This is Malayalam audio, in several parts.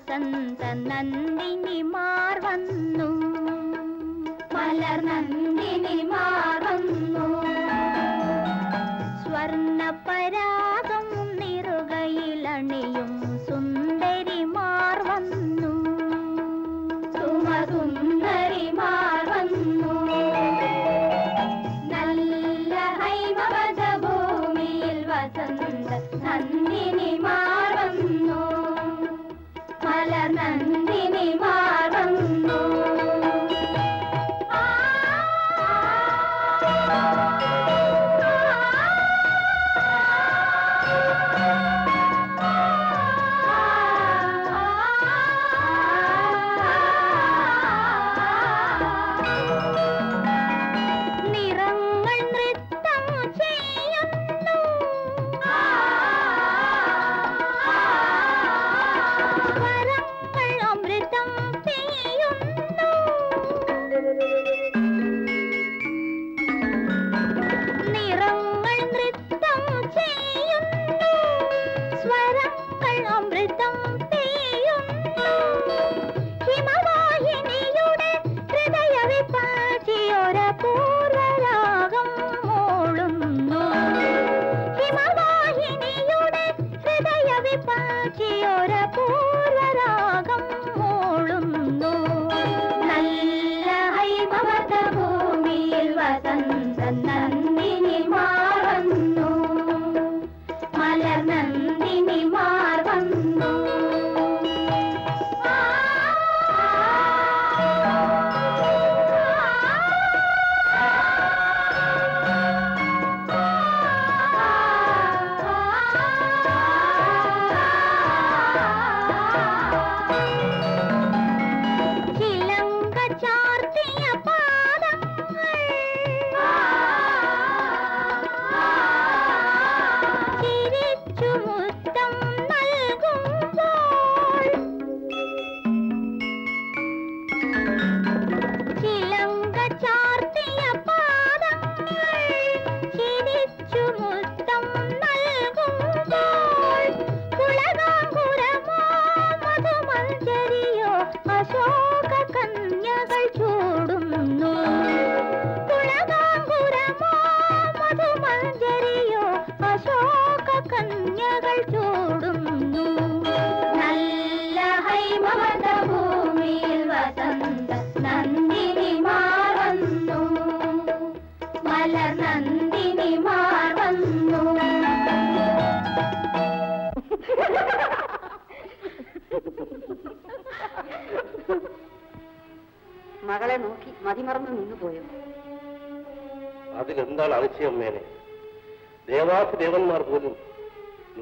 വസന്ത നന്ദിനിമാർ വന്നു, മലർ നന്ദിനിമാർ വന്നു. സ്വർണ്ണ പരാഗം നിറുകയിലണിയും സുന്ദരിമാർ വന്നു, സുമസുന്ദരിമാർ വന്നു. നല്ല ഹൈമവത ഭൂമിയിൽ വസന്ത നന്ദിനിമാർ വന്നു, മലർ നന്ദിനിമാർ വന്നു. മകളെ നോക്കി മതിമറന്നു നിന്നുപോയോ? അതിലെന്താണ് അതിശയമ്മേനെ? ദേവാസുദേവന്മാർ പോലും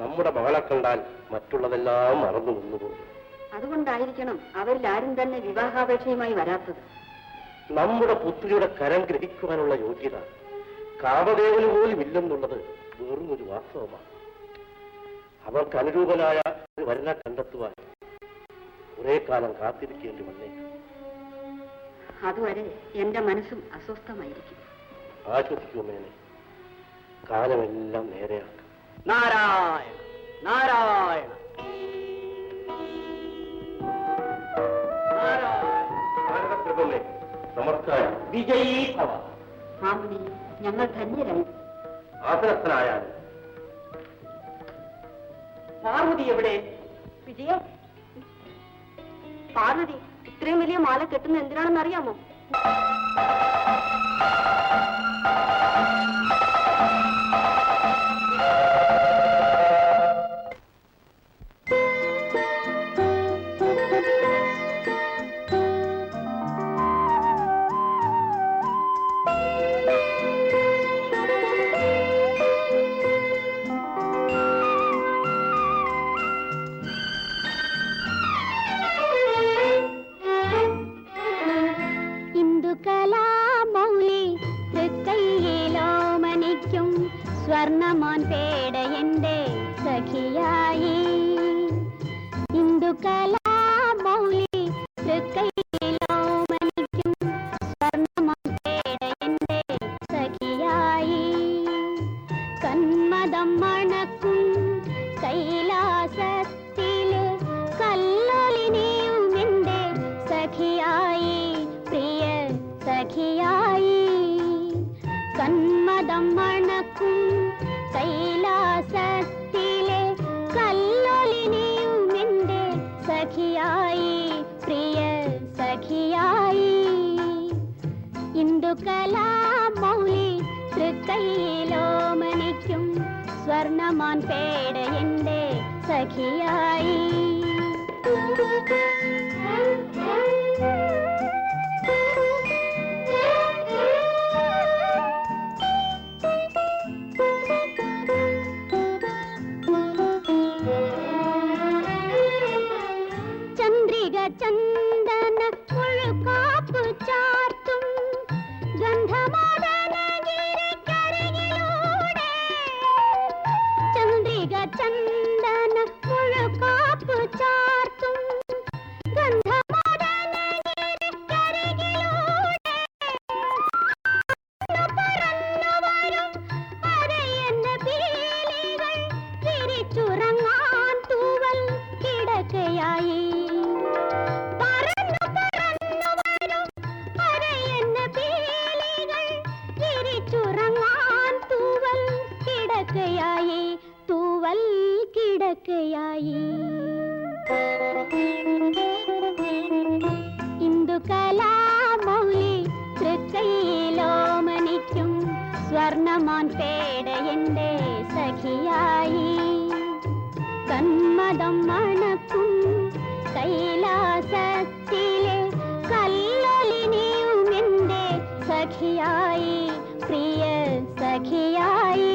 നമ്മുടെ മകളെ കണ്ടാൽ മറ്റുള്ളതെല്ലാം മറന്നു നിന്നുപോകും. അതുകൊണ്ടായിരിക്കണം അവരിൽ ആരും തന്നെ വിവാഹാപേക്ഷയുമായി വരാത്തത്. നമ്മുടെ പുത്രിയുടെ കരം ഗ്രഹിക്കുവാനുള്ള യോഗ്യത കാമദേവന് പോലും ഇല്ലെന്നുള്ളത് വെറും ഒരു വാസ്തവമാണ്. അവർക്ക് അനുരൂപനായ ഒരു വരനെ കണ്ടെത്തുവാൻ കുറെ കാലം കാത്തിരിക്കേണ്ടി വന്നേക്കും. അതുവരെ എന്റെ മനസ്സും അസ്വസ്ഥമായിരിക്കും. ആശ്വസിക്കൂ മേനെ, കാലമെല്ലാം നേരെയാക്കാം. നാരായണ നാരായണ നാരായണ. നമസ്കാരം. വിജയീ ഭവ. മാമുനി, ഞങ്ങൾ ധന്യരായി. ആസനസ്ഥനായാലും. പാർവതി എവിടെ? വിജയ, പാർവതി ഇത്രയും വലിയ മാല കെട്ടുന്ന എന്തിനാണെന്ന് അറിയാമോ? സ്വർണമാൻ പേടയന്റെ സഖിയായി ഇന്ദുകലാമൗലി തൃക്കൈലോമനിക്കും സ്വർണമാൻ പേടയന്റെ സഖിയായി കന്മദം മണക്കും കൈലാസത്തില് കല്ലോലിനി കന്മദം മണക്കും കൈലാസത്തിലെ കല്ലൊലിനിയും എൻ്റെ സഖിയായി പ്രിയ സഖിയായി ഇന്ദുകലാമൗലി തൃക്കൈയിലോമനിക്കും സ്വർണമാൻ പേട എൻ്റെ സഖിയായി ചന്ദ്രിക ചന്ദന മുഴുക്കാപ്പു ചാർത്തും ഗന്ധമോദനഗിരിക്കരികിലൂടെ ചന്ദ്രിക ചന്ദന മുഴുക്കാപ്പു ചാർത്തും ഗന്ധമോദനഗിരിക്കരികിലൂടെ പറന്നുവരും അരയന്ന പീലികൾ തിരിച്ചുറങ്ങാൻ തൂവൽ കിടക്കയായി തൂവൽ കിടക്കയായി ഇന്ദുകലാമൗലി തൃക്കൈയിലോമനിക്കും സ്വർണമാൻ പേട എൻ്റെ സഖിയായി കന്മദം മണക്കും കൈലാസത്തിലെ കല്ലൊലിനിയും എൻ്റെ സഖിയായി പ്രിയ സഖിയായി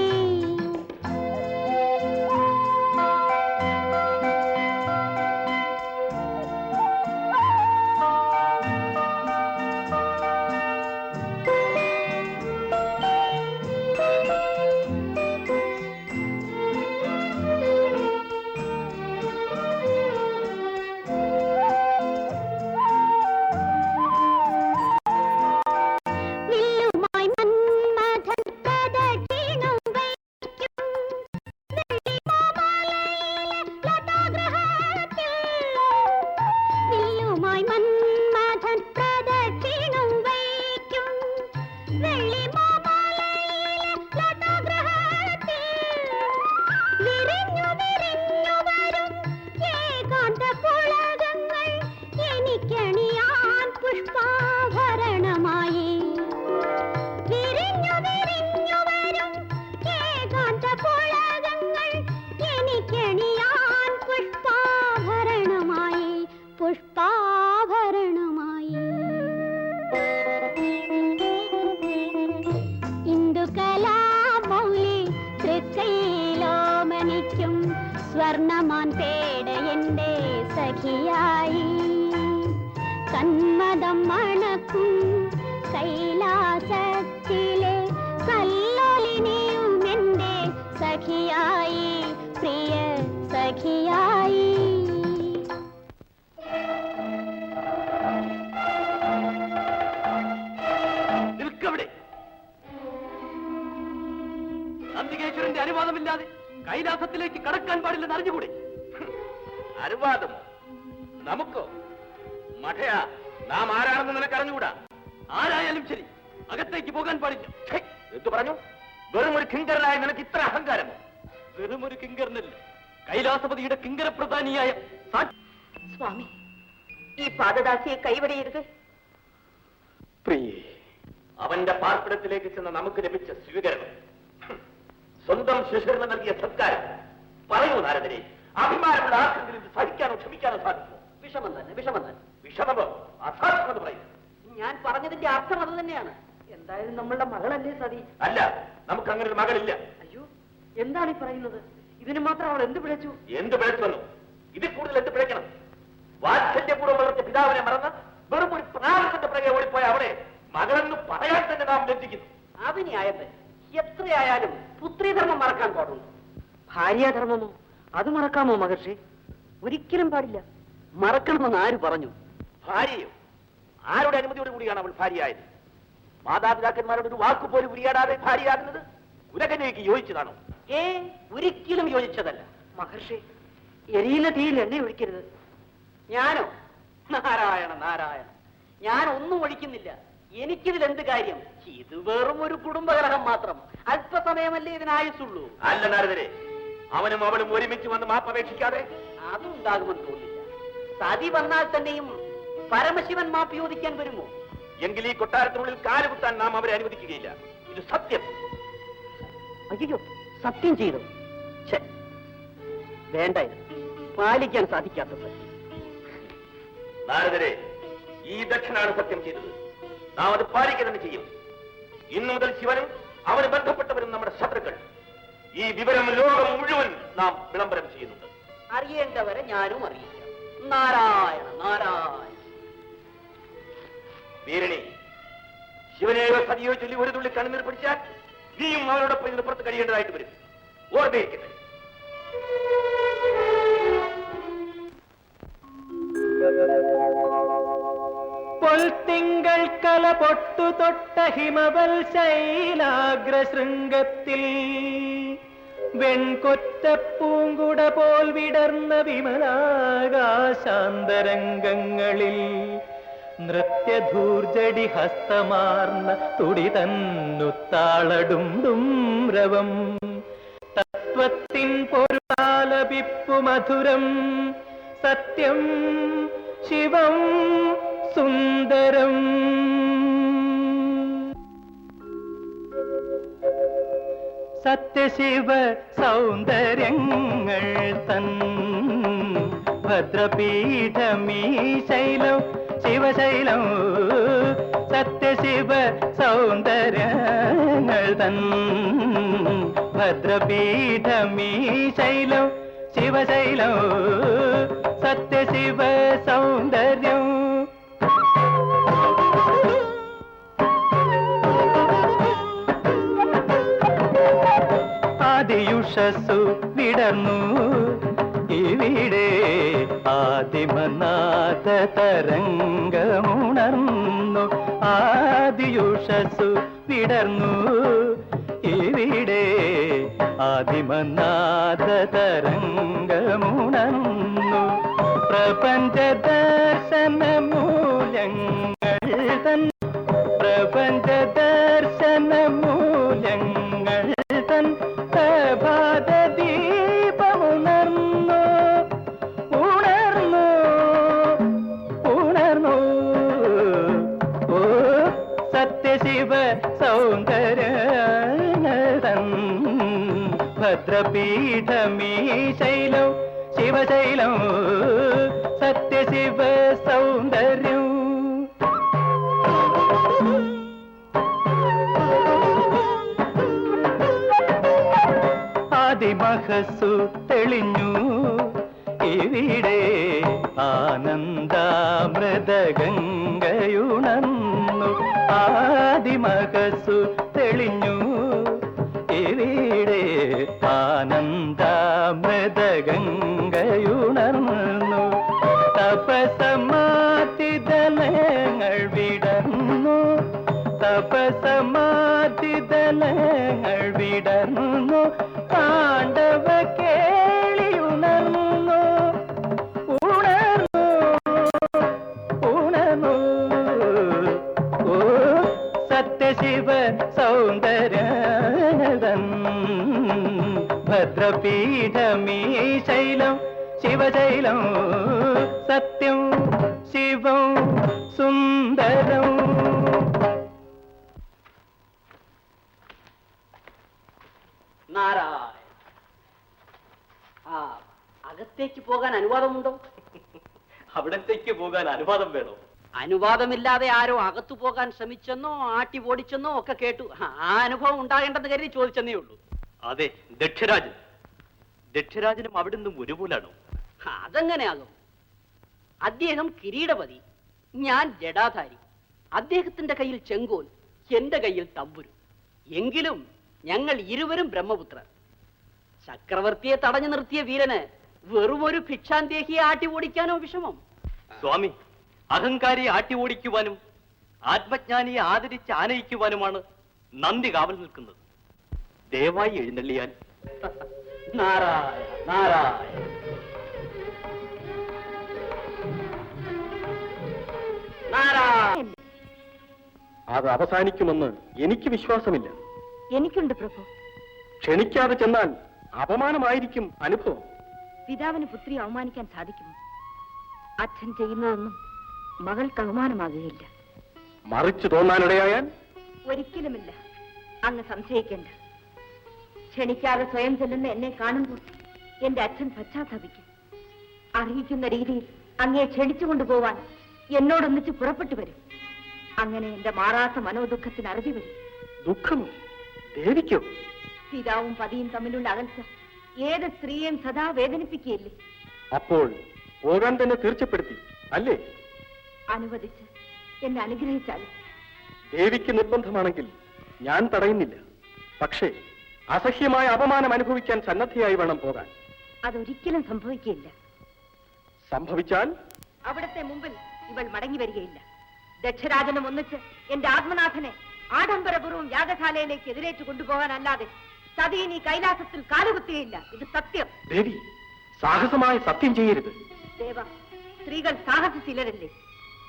സ്വർണമാൻ പേട എൻ്റെ സഖിയായി കന്മദം മണക്കും കൈലാസത്തിലെ കല്ലൊലിനിയും എൻ്റെ സഖിയായി പ്രിയ സഖിയായി നിൽക്കവിടെ. നന്ദികേശ്വരന്റെ അനുവാദമില്ലാതെ കൈലാസത്തിലേക്ക് കടക്കാൻ പാടില്ലെന്ന് അറിഞ്ഞുകൂടെ? അനുവാദം നമുക്കോ? മഠയാ, നാം ആരാണെന്ന് നിനക്ക് അറിഞ്ഞുകൂടാ. ആരായാലും ശരി, അകത്തേക്ക് പോകാൻ പാടില്ല. എന്തു പറഞ്ഞു? വെറും ഒരു കിങ്കരനായ നിനക്ക് ഇത്ര അഹങ്കാരമോ? വെറും ഒരു കിങ്കരനല്ല, കൈലാസപതിയുടെ കിങ്കര പ്രധാനിയായ സ്വാമി, ഈ പാദദാസിയെ കൈവടിയരുത്. പ്രിയേ, അവന്റെ പാർപ്പിടത്തിലേക്ക് ചെന്ന നമുക്ക് ലഭിച്ച സ്വീകരണം, സ്വന്തം ശിശുവിന് നൽകിയ സത്കാരം. പറയൂ നാരദരെ, അഭിമാനമുള്ള ആർക്കെങ്കിലും ഇത് സഹിക്കാനോ ക്ഷമിക്കാനോ സാധിക്കുമോ? വിഷമം തന്നെ, വിഷമം തന്നെ. വിഷമമോ അസാധ്യമെന്ന് പറയും. ഞാൻ പറഞ്ഞതിന്റെ അർത്ഥം അത് തന്നെയാണ്. എന്തായാലും നമ്മളുടെ മകളല്ലേ സതി? അല്ല, നമുക്ക് അങ്ങനെ ഒരു മകളില്ല. അയ്യോ, എന്താണ് ഈ പറയുന്നത്? ഇതിന് മാത്രം അവൾ എന്ത് പിഴച്ചു? എന്ത് പിഴച്ചു? ഇതിൽ കൂടുതൽ എന്ത് പിഴയ്ക്കണം? വാത്സല്യപൂർവ്വം വളർത്തിയ പിതാവിനെ മറന്ന് വെറും ഒരു പ്രാണത്തിന്റെ പിറകെ ഓടിപ്പോയ അവിടെ മകളെന്ന് പറയാൻ തന്നെ നാം ലജ്ജിക്കുന്നു. അതിനായത് എത്രയായാലും പുത്രീധർമ്മം മറക്കാൻ പാടുള്ളൂ. ഭാര്യാധർമ്മമോ അത് മറക്കാമോ മഹർഷി? ഒരിക്കലും പാടില്ല. മറക്കണമെന്ന് ആര് പറഞ്ഞു? ഭാര്യയോ? ആരുടെ അനുമതിയോട് കൂടിയാണ് അവൾ ഭാര്യയായത്? മാതാപിതാക്കന്മാരോട് ഒരു വാക്കുപോലും ഉരിയാടാതെ ഭാര്യയാകുന്നത് ഉലകനേക്ക് യോജിച്ചതാണോ? ഒരിക്കലും യോജിച്ചതല്ല മഹർഷി. എരിയുന്ന തീയിൽ എണ്ണ ഒഴിക്കരുത്. ഞാനോ? നാരായണ നാരായണ, ഞാൻ ഒന്നും ഒഴിക്കുന്നില്ല. എനിക്കിതിൽ എന്ത് കാര്യം? ഇത് വെറും ഒരു കുടുംബകലഹം മാത്രം. അല്പസമയമല്ലേ ഇതിനായുസുള്ളൂ. അല്ല നാരദരെ, അവനും അവളും ഒരുമിച്ച് വന്ന് മാപ്പപേക്ഷിക്കാതെ അതുണ്ടാകുമെന്ന് തോന്നില്ല. സതി വന്നാൽ തന്നെയും പരമശിവൻ മാപ്പ് ചോദിക്കാൻ വരുമോ? എങ്കിൽ ഈ കൊട്ടാരത്തിനുള്ളിൽ കാലുകുത്താൻ നാം അവരെ അനുവദിക്കുകയില്ല. ഇത് സത്യം. അയ്യോ, സത്യം ചെയ്തു. വേണ്ട, ഇത് പാലിക്കാൻ സാധിക്കാത്ത സത്യം. നാരദരെ, ഈ ദക്ഷനാണ് സത്യം ചെയ്തത്. നാം അത് പാലിക്കുക തന്നെ ചെയ്യും. ഇന്നു മുതൽ ശിവനും അവന് ബന്ധപ്പെട്ടവരും നമ്മുടെ ശത്രുക്കൾ. ഈ വിവരം ലോകം മുഴുവൻ നാം വിളംബരം ചെയ്യുന്നുണ്ട്. അറിയേണ്ടവരെ ഞാനും അറിയിക്കാം. നാരായണ നാരായണ. വീരണി, ശിവനെയോ സതിയോ ചൊല്ലി ഒരു തുള്ളി കണ്ണുനീർ പിടിച്ചാൽ നീയും അവരോടൊപ്പം ഇതിന് പുറത്ത് കഴിയേണ്ടതായിട്ട് വരും. ഓർമ്മയിരിക്കട്ടെ. പൊൽത്തിങ്കൾ കല പൊട്ടു തൊട്ട ഹിമവൽ ശൈലാഗ്രശൃംഗത്തിൽ വെൺകൊറ്റപ്പൂങ്കുട പോൽ വിടർന്ന വിമലാകാശാന്തരംഗങ്ങളിൽ നൃത്യധൂർജടി ഹസ്തമാർന്ന തുടി തന്നുത്താളടും രവം തത്വത്തിൻ പൊരുളാലപിപ്പു മധുരം സത്യം ശിവം സുന്ദരം. സത്യശിവ സൗന്ദര്യങ്ങൾ തൻ ഭദ്രപീഠമീ ശൈലം ശിവശൈലം. സത്യശിവ സൗന്ദര്യങ്ങൾ തൻ ഭദ്രപീഠമീ ശൈലം ശിവശൈലം. സത്യശിവ സൗന്ദര്യം. ആദിയുഷസ്സു വിടർന്നു ഇവിടെ ആദിമനാഥ തരംഗമുണർന്നു. ആദിയുഷസ്സു വിടർന്നു ഇവിടെ ആദിമനാഥ തരംഗമുണർന്നു. പ്രപഞ്ച ദർശന മൂല്യങ്ങൾ തൻ പ്രപഞ്ച ദർശന മൂല്യങ്ങൾ തൻ പ്രഭാത ദീപമുണർന്നു ഉണർന്നു ഉണർന്നു. ഓ സത്യശിവ സൗന്ദര്യതൻ ഭദ്രപീഠമീ ശൈലം ശിവശൈലം. സത്യശിവ സൗന്ദര്യം. ആദിമഹസ്സു തെളിഞ്ഞു ഇവിടെ ആനന്ദാമൃതഗംഗയുണർന്നു. ആദിമഹസ്സു തെളിഞ്ഞു ഇവിടെ ആനന്ദാമൃതഗംഗയുണർന്നു. തപസമാതിദലങ്ങൾ വിടർന്നു തപസമാതിദലങ്ങൾ വിടർന്നു. പാണ്ഡവ കേളിയുണർന്നു ഉണർന്നു ഉണർന്നു. ഓ സത്യശിവ സൗന്ദര്യതൻ ഭദ്രപീഠമീ ശൈലം ശിവശൈലം. സത്യം ശിവം സുന്ദരം. നാരായണ. അകത്തേക്ക് പോകാൻ അനുവാദമുണ്ടോ? അവിടത്തേക്ക് പോകാൻ അനുവാദം വേണോ? അനുവാദമില്ലാതെ ആരോ അകത്തു പോകാൻ ശ്രമിച്ചെന്നോ ആട്ടി ഓടിച്ചെന്നോ ഒക്കെ കേട്ടു. ആ അനുഭവം ഉണ്ടാകേണ്ടെന്ന് കരുതി ചോദിച്ചെന്നേ ഉള്ളൂ. അതെ, ദക്ഷരാജനും അവിടുന്ന് ഒരുപോലാണോ? അതെങ്ങനെയാകും? അദ്ദേഹം കിരീടപതി, ഞാൻ ജടാധാരി. അദ്ദേഹത്തിന്റെ കയ്യിൽ ചെങ്കോൽ, എന്റെ കയ്യിൽ തമ്പുരു. എങ്കിലും ഞങ്ങൾ ഇരുവരും ബ്രഹ്മപുത്രർ. ചക്രവർത്തിയെ തടഞ്ഞു നിർത്തിയ വീരന് വെറുമൊരു ഭിക്ഷാന്തേഹിയെ ആട്ടി ഓടിക്കാനോ വിഷമം? സ്വാമി, അഹങ്കാരിയെ ആട്ടി ഓടിക്കുവാനും ആത്മജ്ഞാനിയെ ആദരിച്ച് ആനയിക്കുവാനുമാണ് നന്ദി കാവൽ നിൽക്കുന്നത്. ദയവായി എഴുന്നള്ളിയാൽ. നാരായണ നാരായണ. നാരായണ. അത് അവസാനിക്കുമെന്ന് എനിക്ക് വിശ്വാസമില്ല. എനിക്കുണ്ട് പ്രഭു. ക്ഷണിക്കാതെ ചെന്നാൽ അപമാനമായിരിക്കും അനുഭവം. പിതാവിന് പുത്രി അവമാനിക്കാൻ സാധിക്കുമോ? അച്ഛൻ ചെയ്യുന്നതൊന്നും മകൾക്ക് അവമാനമാകുകയില്ല. മറിച്ചു തോന്നാനിടയായാൽ? ഒരിക്കലുമില്ല. അങ്ങ് സംശയിക്കേണ്ട. ക്ഷണിക്കാതെ സ്വയം ചെല്ലുന്ന എന്നെ കാണുമ്പോൾ എന്റെ അച്ഛൻ പശ്ചാത്തപിക്കും. അറിയിക്കുന്ന രീതിയിൽ അങ്ങയെ ക്ഷണിച്ചു കൊണ്ടുപോവാൻ എന്നോടൊന്നിച്ച് പുറപ്പെട്ടു വരും. അങ്ങനെ എന്റെ മാറാത്ത മനോദുഃഖത്തിന് അറുതി വരും. ദുഃഖമോ? ദേവിക്കോ? പിതാവും പതിയും തമ്മിലുള്ള അകൽച്ച ഏത് സ്ത്രീയെയും സദാ വേദനിപ്പിക്കുകയില്ലേ? അപ്പോൾ പോകാൻ തന്നെ തീർച്ചപ്പെടുത്തി അല്ലേ? അനുവദിച്ച് എന്നെ അനുഗ്രഹിച്ചാലും. ദേവിക്ക് നിർബന്ധമാണെങ്കിൽ ഞാൻ തടയുന്നില്ല. പക്ഷേ അസഹ്യമായ അപമാനം അനുഭവിക്കാൻ സന്നദ്ധയായി വേണം പോകാൻ. അതൊരിക്കലും സംഭവിക്കുകയില്ല. സംഭവിച്ചാൽ അവിടത്തെ മുമ്പിൽ ഇവൾ മടങ്ങി വരികയില്ല. ദക്ഷരാജനും ഒന്നിച്ച് എന്റെ ആത്മനാഥനെ ആഡംബരപൂർവ്വം യാഗശാലയിലേക്ക് എതിരേറ്റ് കൊണ്ടുപോകാനല്ലാതെ സതീനി കൈലാസത്തിൽ കാലുകുത്തുകയില്ല. ഇത് സത്യം. ദേവി, സാഹസമായ സത്യം ചെയ്യരുത്. ദേവ, സ്ത്രീകൾ സാഹസശീലരല്ലേ?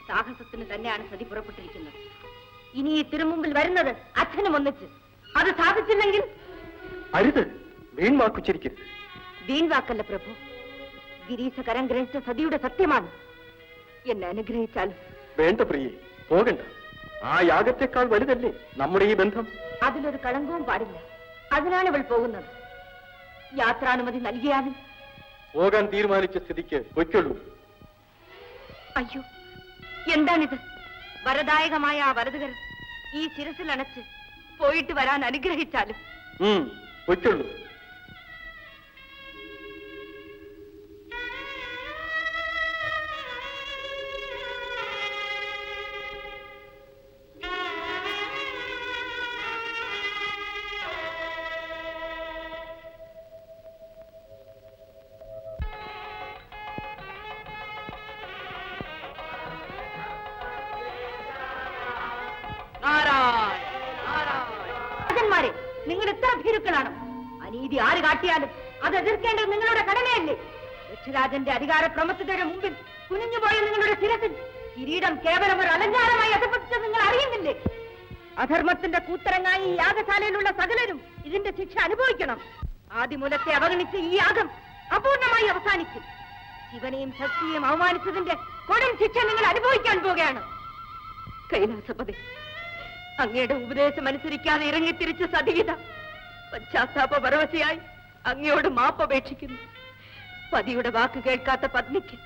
സാഹസത്തിന് തന്നെയാണ് സതി പുറപ്പെട്ടിരിക്കുന്നത്. ഇനി ഈ തിരുമുമ്പിൽ വരുന്നത് അച്ഛനും ഒന്നിച്ച്. അത് സാധിച്ചില്ലെങ്കിൽ? അരുത്, വീൺവാക്കുച്ചരിക്കരുത്. വീൺവാക്കല്ല പ്രഭു. ഗിരീശ കരം ഗ്രഹിച്ച സതിയുടെ സത്യമാണ്. എന്നെ അനുഗ്രഹിച്ചാലും. വേണ്ട പ്രിയെ, പോകണ്ട. ആ യാഗത്തെക്കാൾ വലുതല്ലേ നമ്മുടെ ഈ ബന്ധം? അതിലൊരു കളങ്കവും പാടില്ല. അതിനാണ് ഇവൾ പോകുന്നത്. യാത്രാനുമതി നൽകിയാലും. പോകാൻ തീരുമാനിച്ച സ്ഥിതിക്ക് പൊയ്ക്കൊള്ളൂ. അയ്യോ, എന്താണിത്? വരദായകമായ ആ വരദകർ ഈ ശിരസിൽ അണച്ച് പോയിട്ട് വരാൻ അനുഗ്രഹിച്ചാലും. പൊയ്ക്കൊള്ളൂ. രാജന്മാരെ, നിങ്ങൾ എത്ര ഭീരുക്കളാണ്! അനീതി ആര് കാട്ടിയാലും അത് എതിർക്കേണ്ടത് നിങ്ങളുടെ കടമയല്ലേ? ദക്ഷരാജന്റെ അധികാര പ്രമത്തതയുടെ മുമ്പിൽ കുനിഞ്ഞുപോയ നിങ്ങളുടെ ശിരസിൽ കിരീടം കേവലം ഒരു അലങ്കാരമായി അധപ്പതിച്ചത് നിങ്ങൾ അറിയുന്നില്ലേ? അധർമ്മത്തിന്റെ കൂത്തരങ്ങായി ഈ യാഗശാലയിലുള്ള സകലരും ഇതിന്റെ ശിക്ഷ അനുഭവിക്കണം. ആദിമൂലത്തെ അവഗണിച്ച് ഈ യാഗം അപൂർണമായി അവസാനിക്കും. ശിവനെയും ശക്തിയെയും അവമാനിച്ചതിന്റെ കൊടും ശിക്ഷ നിങ്ങൾ അനുഭവിക്കാൻ പോകുകയാണ്. കൈലാസപതി, അങ്ങയുടെ ഉപദേശം അനുസരിക്കാതെ ഇറങ്ങിത്തിരിച്ച സതീത പശ്ചാത്താപ പരവശയായി അങ്ങയോട് മാപ്പപേക്ഷിക്കുന്നു. പതിയുടെ വാക്ക് കേൾക്കാത്ത പത്നിക്ക്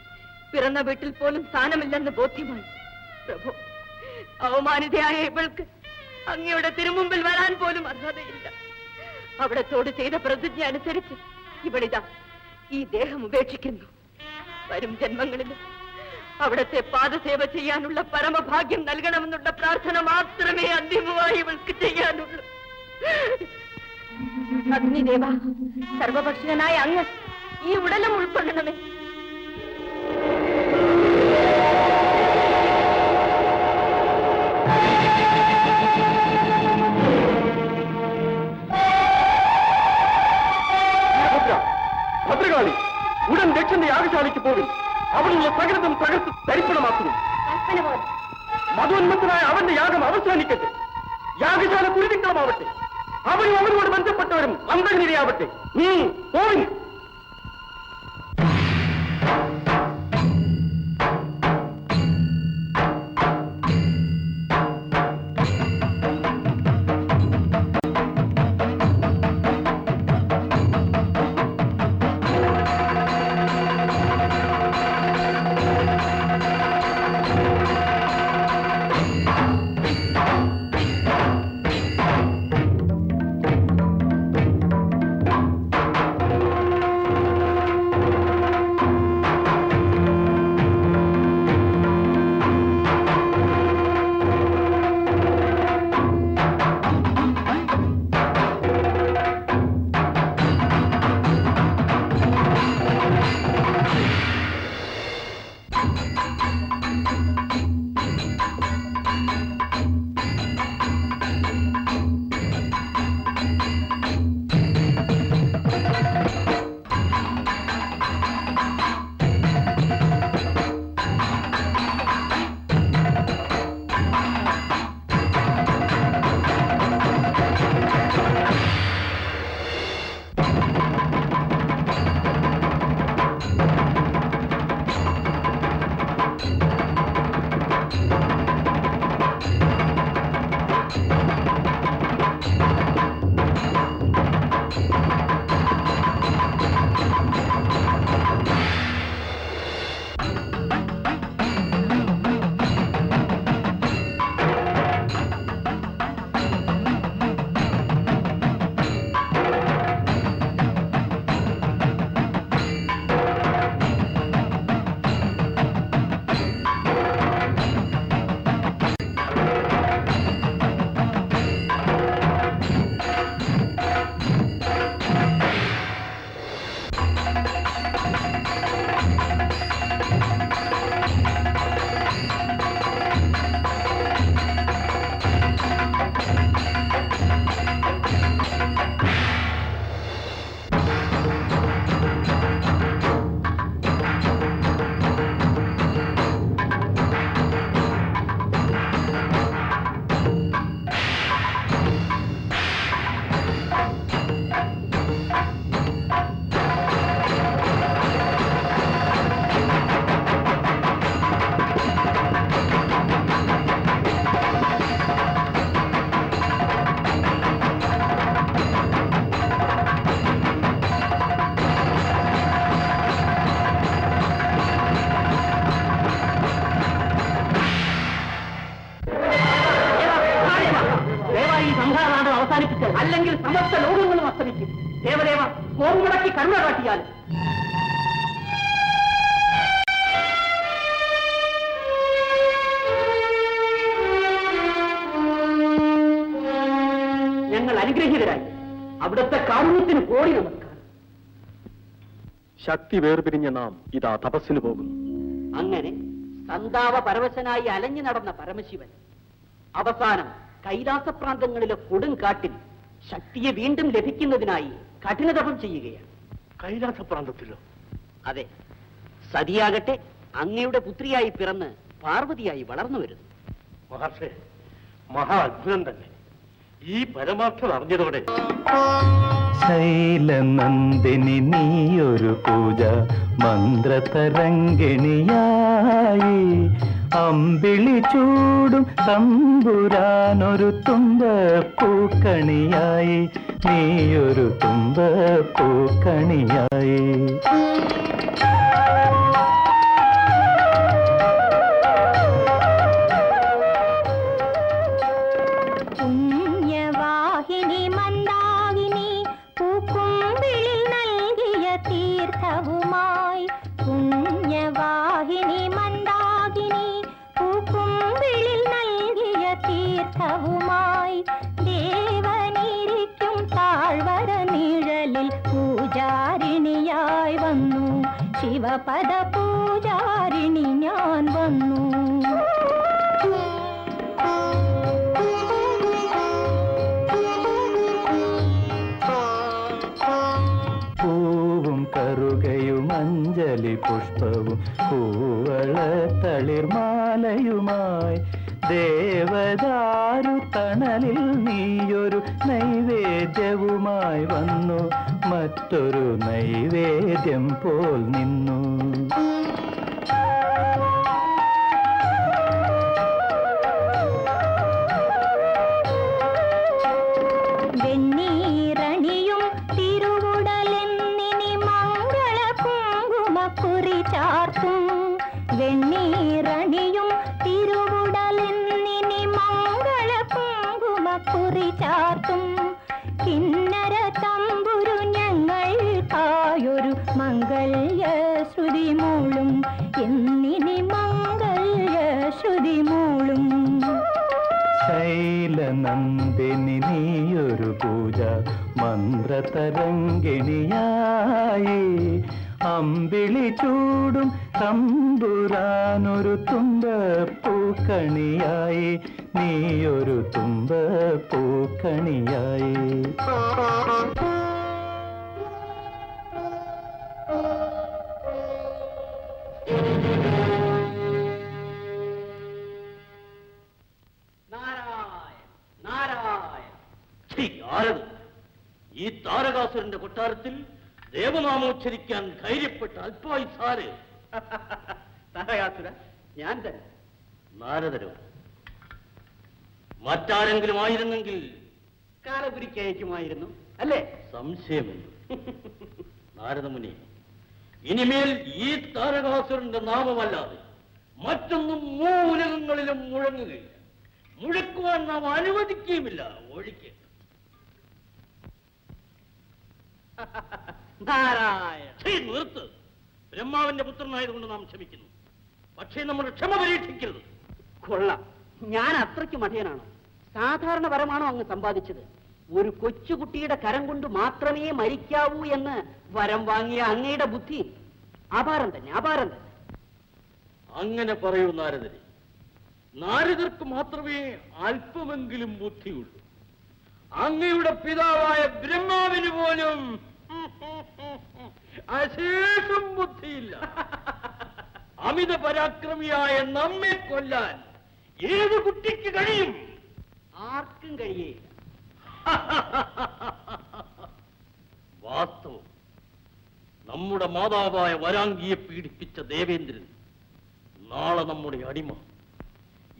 പിറന്ന വീട്ടിൽ പോലും സ്ഥാനമില്ലെന്ന് ബോധ്യമായി. പ്രഭു, അവമാനിതയായ ഇവൾക്ക് അങ്ങയുടെ തിരുമുമ്പിൽ വരാൻ പോലും അർഹതയില്ല. അവിടത്തോട് ചെയ്ത പ്രതിജ്ഞ അനുസരിച്ച് ഇവളിതാ ഈ ദേഹം ഉപേക്ഷിക്കുന്നു. വരും ജന്മങ്ങളിലും അവിടത്തെ പാദസേവ ചെയ്യാനുള്ള പരമഭാഗ്യം നൽകണമെന്നുള്ള പ്രാർത്ഥന മാത്രമേ അന്തിമമായി ഇവൾക്ക് ചെയ്യാനുള്ളൂ. അഗ്നിദേവ, സർവഭക്ഷണനായ അങ്ങ് ഈ ഉടലും ഉൾക്കൊള്ളണമേ. ഭദ്രകാളി, ഉടൻ ദക്ഷന്റെ യാഗശാലയ്ക്ക് പോകും. അവിടുള്ള സകലതും തകർത്ത് തരിപ്പണമാക്കുന്നു. മതോന്മത്തനായ അവന്റെ യാഗം അവസാനിക്കട്ടെ. യാഗശാല കുരുതിക്കളമാവട്ടെ. അവരും അവരോട് ബന്ധപ്പെട്ടവരും അന്തർനിരയാവട്ടെ. പോയി. അസ്തമിക്കട്ടെ, അല്ലെങ്കിൽ സമസ്ത ലോകങ്ങളും അസ്തമിക്കും. ദേവദേവ, കോർമുടക്കി കരുണ കാട്ടിയാൽ. ഞങ്ങൾ അനുഗ്രഹീതരായി. അവിടുത്തെ കാരുണ്യത്തിന് കോടി നമസ്കാരം. ശക്തി വേർപിരിഞ്ഞ നാം ഇതാ തപസ്സിന് പോകുന്നു. അങ്ങനെ സന്താപ പരവശനായി അലഞ്ഞു നടന്ന പരമശിവൻ അവസാനം കൈലാസപ്രാന്തങ്ങളിലെ കൊടുങ്കാട്ടിൽ ശക്തിയെ വീണ്ടും ലഭിക്കുന്നതിനായി കഠിനതപം ചെയ്യുകയാണ്. കൈലാസപ്രാന്തത്തിലോ? അതെ, സതിയാകട്ടെ അങ്ങയുടെ പുത്രിയായി പിറന്ന് പാർവതിയായി വളർന്നു വരുന്നു. മഹർഷേ, മഹാ അത്ഭുതം തന്നെ. ഈ പരമാർത്ഥം അറിഞ്ഞതോടെ ശൈലനന്ദിനി നീയൊരു പൂജ മന്ത്രതരംഗിണിയായി അമ്പിളി ചൂടും തമ്പുരാനൊരു തുമ്പ പൂക്കണിയായി നീയൊരു തുമ്പ പൂക്കണിയായി. പുണ്യവാഹിനി മന്ദാകിനി പൂക്കുമ്പിളിൽ നൽകിയ തീർത്ഥവുമായി, പുണ്യവാഹിനി മന്ദാകിനി പൂക്കുമ്പിളിൽ നൽകിയ തീർത്ഥവുമായി, ദേവനിരിക്കും താഴ്വര നിഴലിൽ പൂജാരിണിയായി വന്നു, ശിവപദ പൂജാരിണി ഞാൻ വന്നു. പൂവും കറുകയും അഞ്ജലി പുഷ്പവും കൂവള തളിർമാലയുമായി ദേവദാരു തണലിൽ നീയൊരു നൈവേദ്യവുമായി വന്നു, മറ്റൊരു നൈവേദ്യം പോൽ നിന്നു. വെണ്ണീറണിയും തിരുവുടലെന്നിനി മംഗള കുങ്കുമക്കുറി ചാർത്തും, വെണ്ണീറണിയും തിരുവുടലെന്നിനി മംഗള കുങ്കുമക്കുറി ചാർത്തും, കിന്നര തമ്പുരു ഞങ്ങൾക്കായൊരു മംഗല്യ ശ്രുതി മൂളും, എന്നിനി മംഗല്യ ശ്രുതി മൂളും. ശൈലനന്ദിനി നീയൊരു പൂജ മന്ത്രതരംഗിണിയായി അമ്പിളി ചൂടും തമ്പുരാനൊരു തുമ്പ പൂക്കണിയായി നീയൊരു തുമ്പ പൂക്കണിയായി. ഈ താരകാസുരന്റെ കൊട്ടാരത്തിൽ ദേവനാമോച്ചരിക്കാൻ ധൈര്യപ്പെട്ട അല്പായുസാര്. താരകാസുര, ഞാൻ തന്നെ. നാരദരോ? മറ്റാരെങ്കിലും ആയിരുന്നെങ്കിൽ കാലപുരിക്കയക്കുമായിരുന്നു അല്ലേ? സംശയമില്ല. നാരദമുനി, ഇനിമേൽ ഈ താരകാസുരന്റെ നാമമല്ലാതെ മറ്റൊന്നും മൂലകങ്ങളിലും മുഴങ്ങുകയില്ല. മുഴക്കുവാൻ നാം അനുവദിക്കുകയുമില്ല. ഒഴിക്ക്. നിർത്ത്. ബ്രഹ്മാവിന്റെ പുത്രനായതുകൊണ്ട് നാം ക്ഷമിക്കുന്നു. പക്ഷേ നമ്മുടെ ക്ഷമ പരീക്ഷിക്കരുത്. കൊള്ളാം, ഞാൻ അത്രയ്ക്ക് മഠയനാണോ? സാധാരണ വരമാണോ അങ്ങ് സമ്പാദിച്ചത്? ഒരു കൊച്ചുകുട്ടിയുടെ കരം കൊണ്ട് മാത്രമേ മരിക്കാവൂ എന്ന് വരം വാങ്ങിയ അങ്ങയുടെ ബുദ്ധി അപാരം തന്നെ, അപാരം തന്നെ. അങ്ങനെ പറയൂ നാരദരെ. നാരദർക്ക് മാത്രമേ അല്പമെങ്കിലും ബുദ്ധിയുള്ളൂ. അങ്ങയുടെ പിതാവായ ബ്രഹ്മാവിന് പോലും അശേഷം ബുദ്ധിയില്ല. അമിത പരാക്രമിയായ നമ്മെ കൊല്ലാൻ ഏത് കുട്ടിക്ക് കഴിയും? ആർക്കും കഴിയേയില്ല. വാസ്തവം, നമ്മുടെ മാതാവായ വരാംഗിയെ പീഡിപ്പിച്ച ദേവേന്ദ്രൻ നാളെ നമ്മുടെ അടിമ,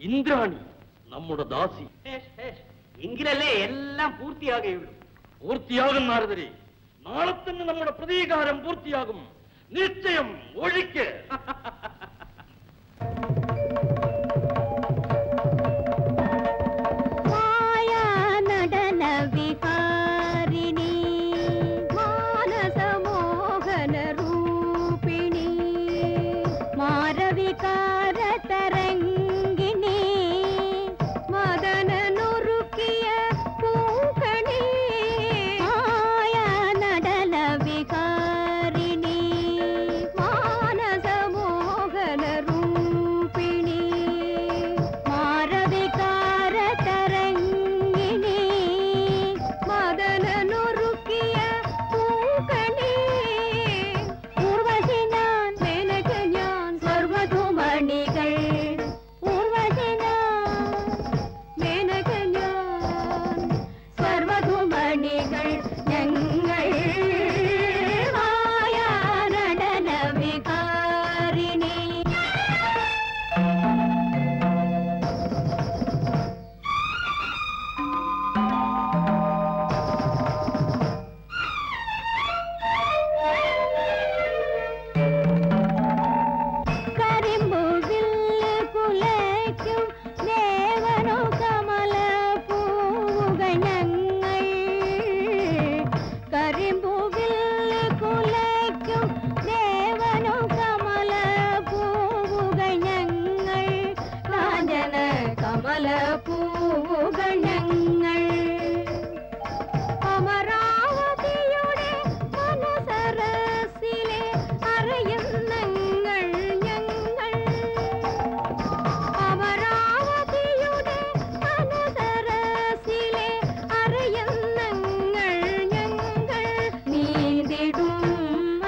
ഇന്ദ്രാണി നമ്മുടെ ദാസി. എങ്കിലല്ലേ എല്ലാം പൂർത്തിയാകുകയുള്ളൂ. പൂർത്തിയാകും നാരദരെ. നാളെ തന്നെ നമ്മുടെ പ്രതീകാരം പൂർത്തിയാകും. നിശ്ചയം. ഒഴിക്ക്. മായാ നടന വിക പല പൂവുകൾ ഞങ്ങൾ അമരാവതിയുടെ മനസരസിലെ അറിയുന്നങ്ങൾ ഞങ്ങൾ അമരാവതിയുടെ മനസരസിലെ അറിയുന്നങ്ങൾ ഞങ്ങൾ നീന്തിടും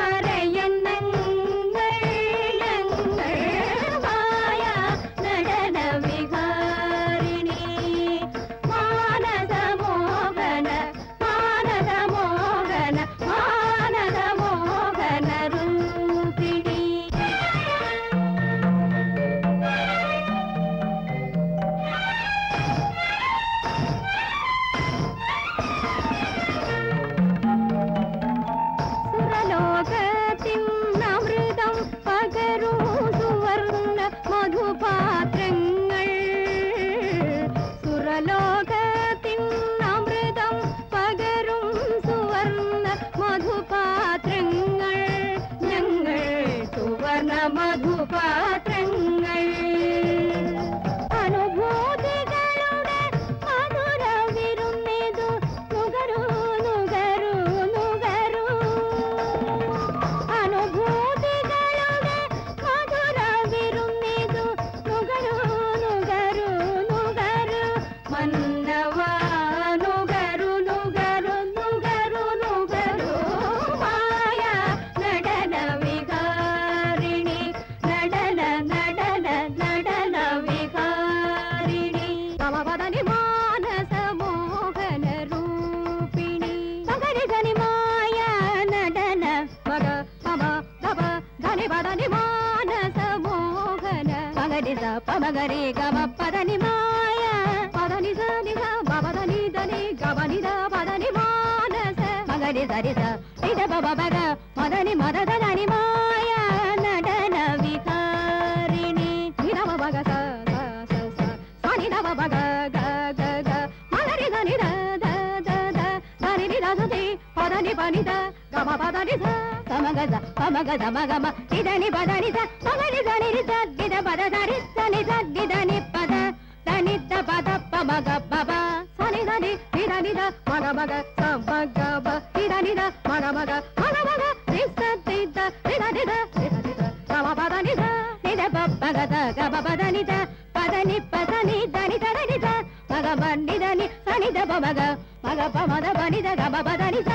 അരയന്നങ്ങൾ ഞങ്ങൾ മായ നടന വിഹാരിണി മാനസമോഹന മാനസമോഹന മാനസമോഹന രൂപിണി സുരലോകത്തിന്നമൃതം പകരൂ സുവർണ്ണ മധുപാത്രങ്ങൾ സുരലോകത്തിന്നമൃതം പകരും സുവർണ്ണ മധുപാത്രങ്ങൾ ഞങ്ങൾ സുവർണ്ണ മധുപാത്രങ്ങൾ അനുഭൂതികളുടെ മധുര വിരുന്നിതു നുകരൂ നുകരൂ നുകരൂ അനുഭൂതികളുടെ മധുര വിരുന്നിതു നുകരൂ നുകരൂ നുകരൂ മന്നവാ നുകരൂ നുകരൂ നുകരൂ നുകരൂ മായ നടന വികാരിണി നടന നടന നടന വികാരിണി സമപദനി മാനസ മോഹന രൂപിണി സഗരി ധനി മായ നടന മഗ മമ ദപ ധനി പദനി മാനസ മോഹന മഗരി സ പമഗരി ഗമ പദനി മായ പദനി സ നിസ ബപദനി ധനി ഗമനി ദ പദനി മാനസ മഗരി സരി സ ഇദ ബബ ബഗ മദനി മദ ധനി മായ നടന വികാരിണി നിരവ ബഗ സ സ സ സ സനി ദവ ബഗ ഗ ഗ ഗ മഗരി ധനി ധ ധ ധ ധ ധനി നി ധ ധി പദനി പനി ധ ഗമ പദനി സ സമഗ സ പമഗ സ മഗ മ ഇദനി പദനി സ മഗരി ധനി രി സ ദിദ പദ ധരി സനി സ ദിദനി പദ ധനി ധ പദ പമഗ ബബ സനി ധനി ദിദനി ധ മഗ മഗ സ മഗ ബ ദിദനി ധ മഗ മഗ മഗ മഗ രി സ ദിദ ദിദനി ധ ദിദനി ധ ഗമ പദനി ധ നിദ പപ്പഗ ധ ഗമ പദനി ധ പദനി പദനി ധനി ധനി ധ മഗ മന്നി ധനി സനി ധ പമഗ മഗ പമദ പനി ധ ഗമ പദനി ധ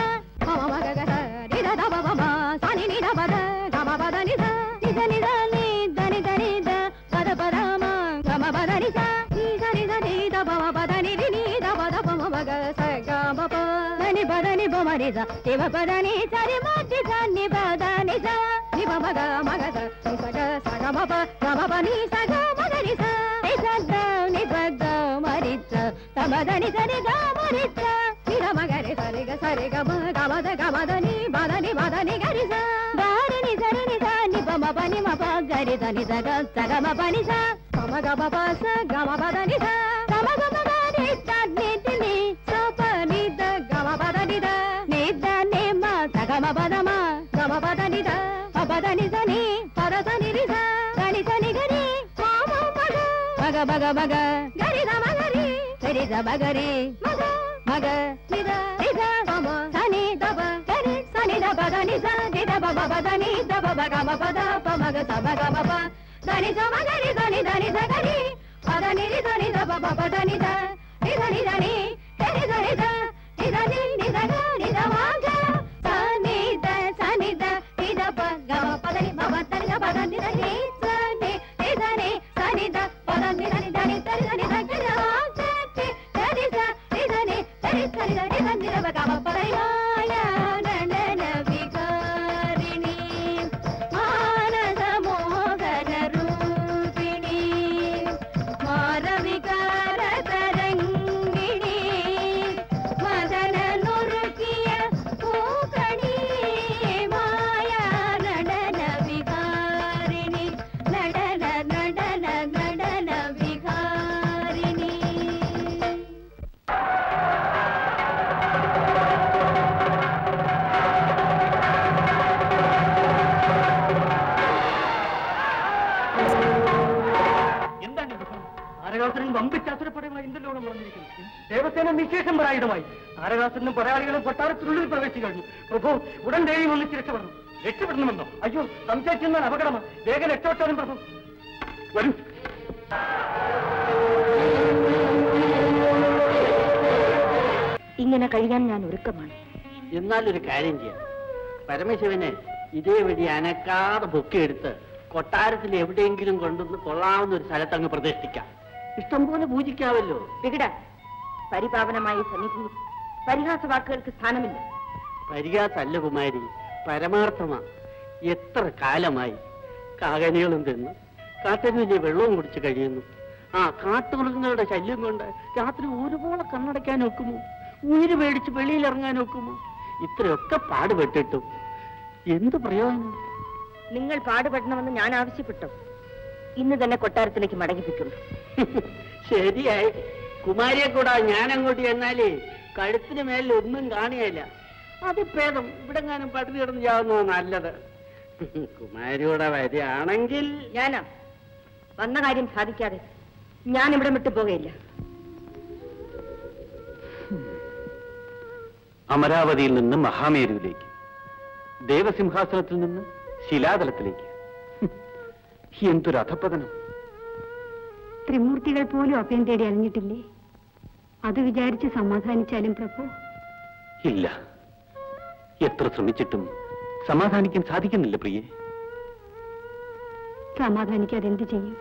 മമ മഗ ഗ ധ നിദ ധ പമ മ സനി നി ധ പദ ഗമ പദനി ധ നിദ നി ധ നി ധനി ധനി ധ പദ പദ മ ഗമ പദനി ധ നി ധനി ധനി ധ പമ പദനി രി നി ധ പദ പമ മഗ സ ഗമ പ ധനി പദനി പമ നി ധ ശിവ പദനി സരി മധ്യ ധനി പദനി ധ നി പമ ഗ മഗ ധ നി സ ഗ സ ഗമ പ ഗമ പ നി സ ഗ മഗ നി സ നി സ ധ നി പ ഗ മരി ധ തമ ധനി ധനി ഗ മരി ധ നി ധ മഗ രി സ രി ഗ സ രി ഗ മ ഗമ ധ ഗമ ധ നി പ ധ നി പ ധ നി ഗ രി സ ഗ രി നി സ രി നി ധ നി പ മ പ നി മ പ ഗ രി ധ നി ധ ഗ സ ഗ മ പ നി സ പ മ ഗ മ പ സ ഗ മ പ ധ നി ധ ഗ മ ഗ മ ധ നി ധ നി ധ നി സ പ നി ധ ഗ മ പ ധ നി ധ നി ധ നി മ സ ഗ മ പ ധ മ ഗ മ പ ധ നി ധ പ പ ധ നി ധ നി പ ധ ധ നി രി ധ ധ നി ധ നി ഗ രി മ മ മ ഗ മഗ മഗ മഗ ഗ രി ധ മ ഗ രി ഗ രി ധ മ ഗ രി മഗ മഗ നി ധ നി ധ പ മ ധ നി ധ പ ഗ രി സ നി ധ പ ധ നി സ നി ധ പ മ പ ധ നി ധ പ പ ഗ മ പ ധ പ മ ഗ സ മ ഗ മ പ ധ നി സ മ ഗ രി ധ നി ധ നി ധ ഗ രി പ ധ നി രി ധ നി ധ പ പ പ ധ നി ധ നി ധ നി ധ നി ഗ രി ധ നി ധ നി ധ നി നി ധ ഗ നി ധ മ ഗ സ നി ധ സ നി ധ നി ധ പ ഗ മ പ ധ നി മ പ ധ നി ധ പ ധ നി ധ നി സ നി നി ധ നി സ നി ധ പ ധ നി ധ നി ധ നി ധ നി ധ നി ധ ഗ ര സ നി ധ നി സ നി ധ നി ധ നി ധ നി ധ നി ധ നി ധ പ ഗ മ പ ധ നി മായ നടന വികാരിണി മാനസ മോഹന രൂപിണി മാരവികാര തരംഗിണി മദന നുറുക്കി താരകാസുരൻ വമ്പിച്ചാസുരപ്പടയുമായി ഇന്ദ്രലോകം വളർന്നിരിക്കുന്നു. ദേവസേന നിശേഷം പരായുധമായി. താരകാസുരനും പടയാളികളും കൊട്ടാരത്തിനുള്ളിൽ പ്രവേശിച്ചു കഴിഞ്ഞു. പ്രഭു, ഉടൻ ദേവി ഒന്നിച്ച് രക്ഷപ്പെടണം. രക്ഷപ്പെടണമെന്നോ? അയ്യോ, സംശയിച്ചെന്നാൽ അപകടമാണ്. വേഗം രക്ഷപ്പെട്ടാലും പ്രഭു. വരൂ. ഇങ്ങനെ കഴിയാൻ ഞാൻ ഒരുക്കമാണ്. എന്നാലൊരു കാര്യം ചെയ്യാം. പരമശിവനെ ഇതേ വഴി അനക്കാതെ പൊക്കിയെടുത്ത് കൊട്ടാരത്തിൽ എവിടെയെങ്കിലും കൊണ്ടുവന്ന് കൊള്ളാവുന്ന ഒരു സ്ഥലത്ത് അങ്ങ് പ്രതിഷ്ഠിക്കാം. ഇഷ്ടം പോലെ പൂജിക്കാവല്ലോ. വികട, പരിപാവനമായ സന്നിധി പരിഹാസ വാക്കുകൾക്ക് സ്ഥാനമില്ല. പരിഹാസല്ല കുമാരി, പരമാർത്ഥമാ. എത്ര കാലമായി കാകനികളും തിന്ന് കാട്ടിന് വെള്ളവും കുടിച്ച് കഴിയുന്നു. ആ കാട്ടുമൃഗങ്ങളുടെ ശല്യം കൊണ്ട് രാത്രി ഒരുപോലെ കണ്ണടയ്ക്കാൻ ഒക്കുമോ? ഉയിര് പേടിച്ച് വെളിയിലിറങ്ങാൻ ഒക്കുമോ? ഇത്രയൊക്കെ പാടുപെട്ടിട്ടും എന്ത് പ്രയോജനം? നിങ്ങൾ പാടുപെടണമെന്ന് ഞാൻ ആവശ്യപ്പെട്ടു. ഇന്ന് തന്നെ കൊട്ടാരത്തിലേക്ക് മടങ്ങിപ്പിക്കുന്നു. ശരിയായി. കുമാരിയെ കൂടാ ഞാൻ അങ്ങോട്ട് ചെന്നാലേ കഴുത്തിന് മേലിൽ ഒന്നും കാണുകയില്ല. അത് ഭേദം ഇവിടെങ്ങാനും പട്ടിണി കിടന്ന് ചാവുന്നതാണ് നല്ലത്. കുമാരിയുടെ വരികയാണെങ്കിൽ ഞാനാ വന്ന കാര്യം സാധിക്കാതെ ഞാൻ ഇവിടെ വിട്ടു പോകയില്ല. അമരാവതിയിൽ നിന്ന് മഹാമേരുവിലേക്ക്, ദേവസിംഹാസനത്തിൽ നിന്ന് ശിലാതലത്തിലേക്ക്. എന്തൊരു അധപ്പതനം! ത്രിമൂർത്തികൾ പോലും അഭയം തേടി അറിഞ്ഞിട്ടില്ലേ? അത് വിചാരിച്ച് സമാധാനിച്ചാലും പ്രഭു. ഇല്ല, എത്ര ശ്രമിച്ചിട്ടും സമാധാനിക്കാൻ സാധിക്കുന്നില്ല പ്രിയേ. സമാധാനിക്കാതെ എന്ത് ചെയ്യും?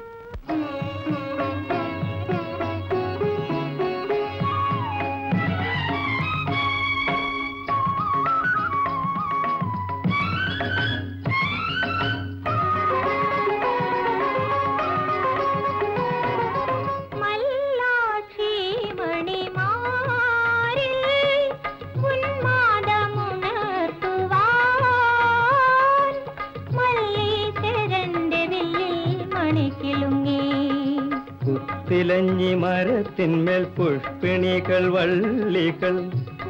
തിലഞ്ഞി മരത്തിന്മേൽ പുഷ്പിണികൾ വള്ളികൾ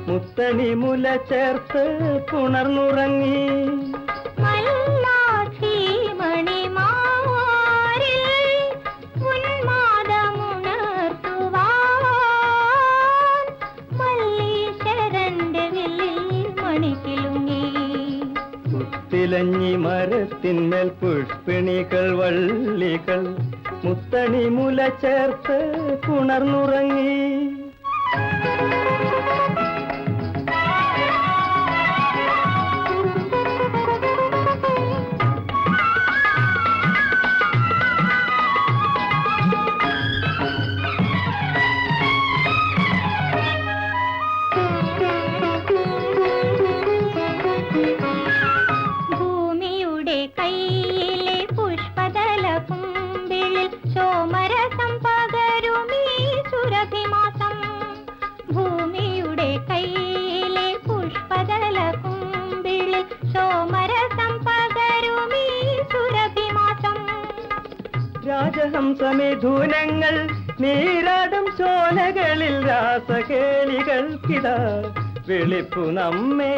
മുത്തണി മുല ചേർത്ത് പുണർന്നുറങ്ങി. തിലഞ്ഞി മരത്തിന്മേൽ പുഷ്പിണികൾ വള്ളികൾ മുത്തണി മുല ചേർത്ത് പുണർന്നുറങ്ങി. ഭൂമിയുടെ കയ്യിലെ പുഷ്പതല കുമ്പിളിൽ സോമരസം പകരുമീ സുരഭിമാസം. ഭൂമിയുടെ കയ്യിലെ പുഷ്പതല കുമ്പിളിൽ സോമരസം പകരുമീ സുരഭിമാസം. രാജഹംസമിഥുനങ്ങൾ നീരാടും ചോലകളിൽ രാസകേളികൾക്കിതാ വിളിപ്പു നമ്മെ.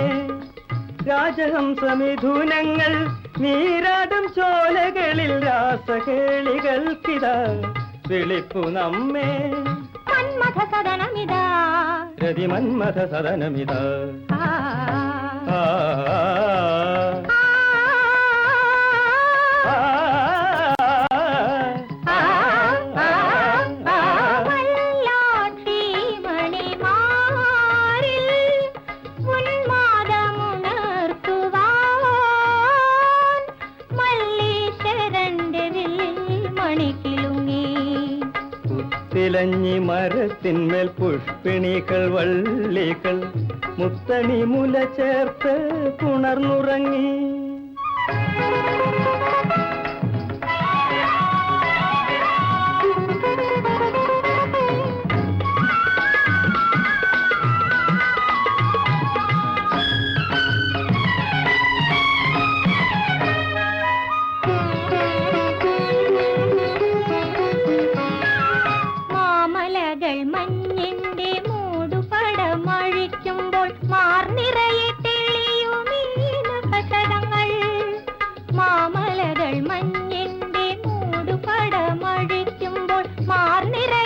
രാജഹംസമിഥുനങ്ങൾ നീരാടും ചോലകളിൽ രാസകേളികൾക്കിതാ വിളിപ്പു നമ്മെ. മന്മഥ സദനമിതാ, രതി മന്മഥ സദനമിതാ. ആ, തിലഞ്ഞി മരത്തിന്മേൽ പുഷ്പിണികൾ വള്ളികൾ മുത്തണി മുല ചേർത്ത് പുണർന്നുറങ്ങി. മഞ്ഞിന്റെ മൂടുപടമഴിക്കുമ്പോൾ മാർനിറയെ തെളിയുമീ നക്ഷത്രങ്ങൾ. മാമലകൾ മഞ്ഞിന്റെ മൂടുപടമഴിക്കുമ്പോൾ മാർനിറയെ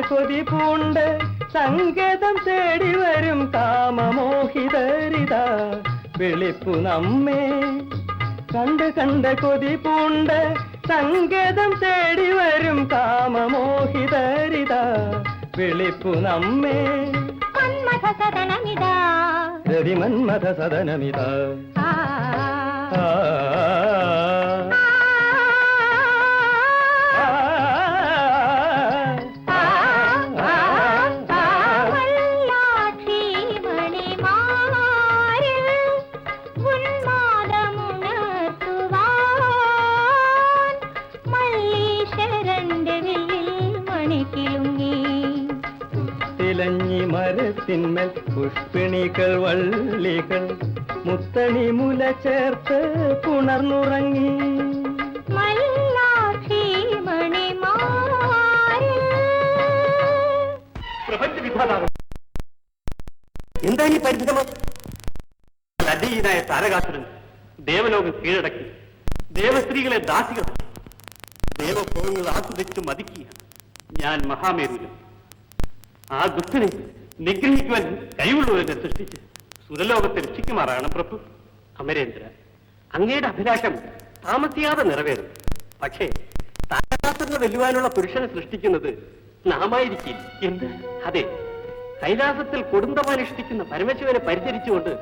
കൊതി പൂണ്ട് സങ്കേതം തേടി വരും കാമമോഹിതരിതാ വിളിപ്പു നമ്മെ കണ്ട് കൊതി പൂണ്ട് സങ്കേതം തേടി വരും കാമമോഹിതരിതാ വിളിപ്പു നമ്മെ മന്മഥ സദനമിതാ രതിമന്മഥ സദനമിതാ ആ തിലഞ്ഞി മരത്തിന്മേൽ പുഷ്പിണികൾ വള്ളികൾ മുത്തണി മുല ചേർത്ത് പുണർന്നുറങ്ങി എന്താ ഈ പരിശ്രമം? ലജ്ജീനായ താരകാസുരൻ ദേവലോകം കീഴടക്കി ദേവസ്ത്രീകളെ ദാസികളാക്കി ദേവഭോഗങ്ങൾ ആസ്വദിച്ചു മതിക്കുക ഞാൻ മഹാമേരുവിലും ആ ദുഷ്ടനെ നിഗ്രഹിക്കുവാൻ കഴിവുള്ളവരെ സൃഷ്ടിച്ച് സുരലോകത്തെ രക്ഷിക്കുമാറാണ് പ്രഭു. അമരേന്ദ്ര, അങ്ങയുടെ അഭിലാഷം താമസിയാതെ നിറവേറും. പക്ഷേ താരകാസുരനെ വെല്ലുവാനുള്ള പുരുഷനെ സൃഷ്ടിക്കുന്നത് നാമായിരിക്കില്ല. എന്ത്? അതെ, കൈലാസത്തിൽ കൊടുന്തമനുഷ്ഠിക്കുന്ന പരമേശ്വരനെ പരിചരിച്ചുകൊണ്ട്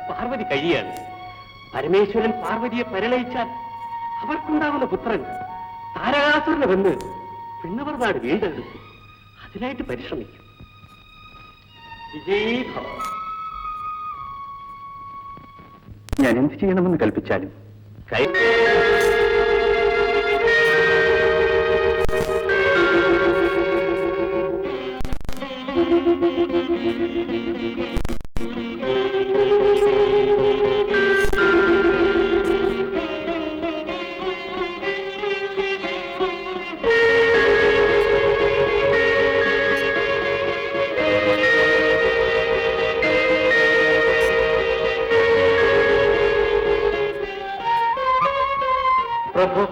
പാർവതി കഴിയാണ്. പരമേശ്വരൻ പാർവതിയെ പരിണയിച്ചാൽ അവർക്കുണ്ടാകുന്ന പുത്രൻ താരകാസുരനെ വന്ന് പിണ്ണവർ നാട് വീണ്ടെടുക്കും. അതിനായിട്ട് പരിശ്രമിക്കും. വിജയീ ഭവ. ഞാൻ എന്ത് ചെയ്യണമെന്ന് കൽപ്പിച്ചാലും പ്രഭു.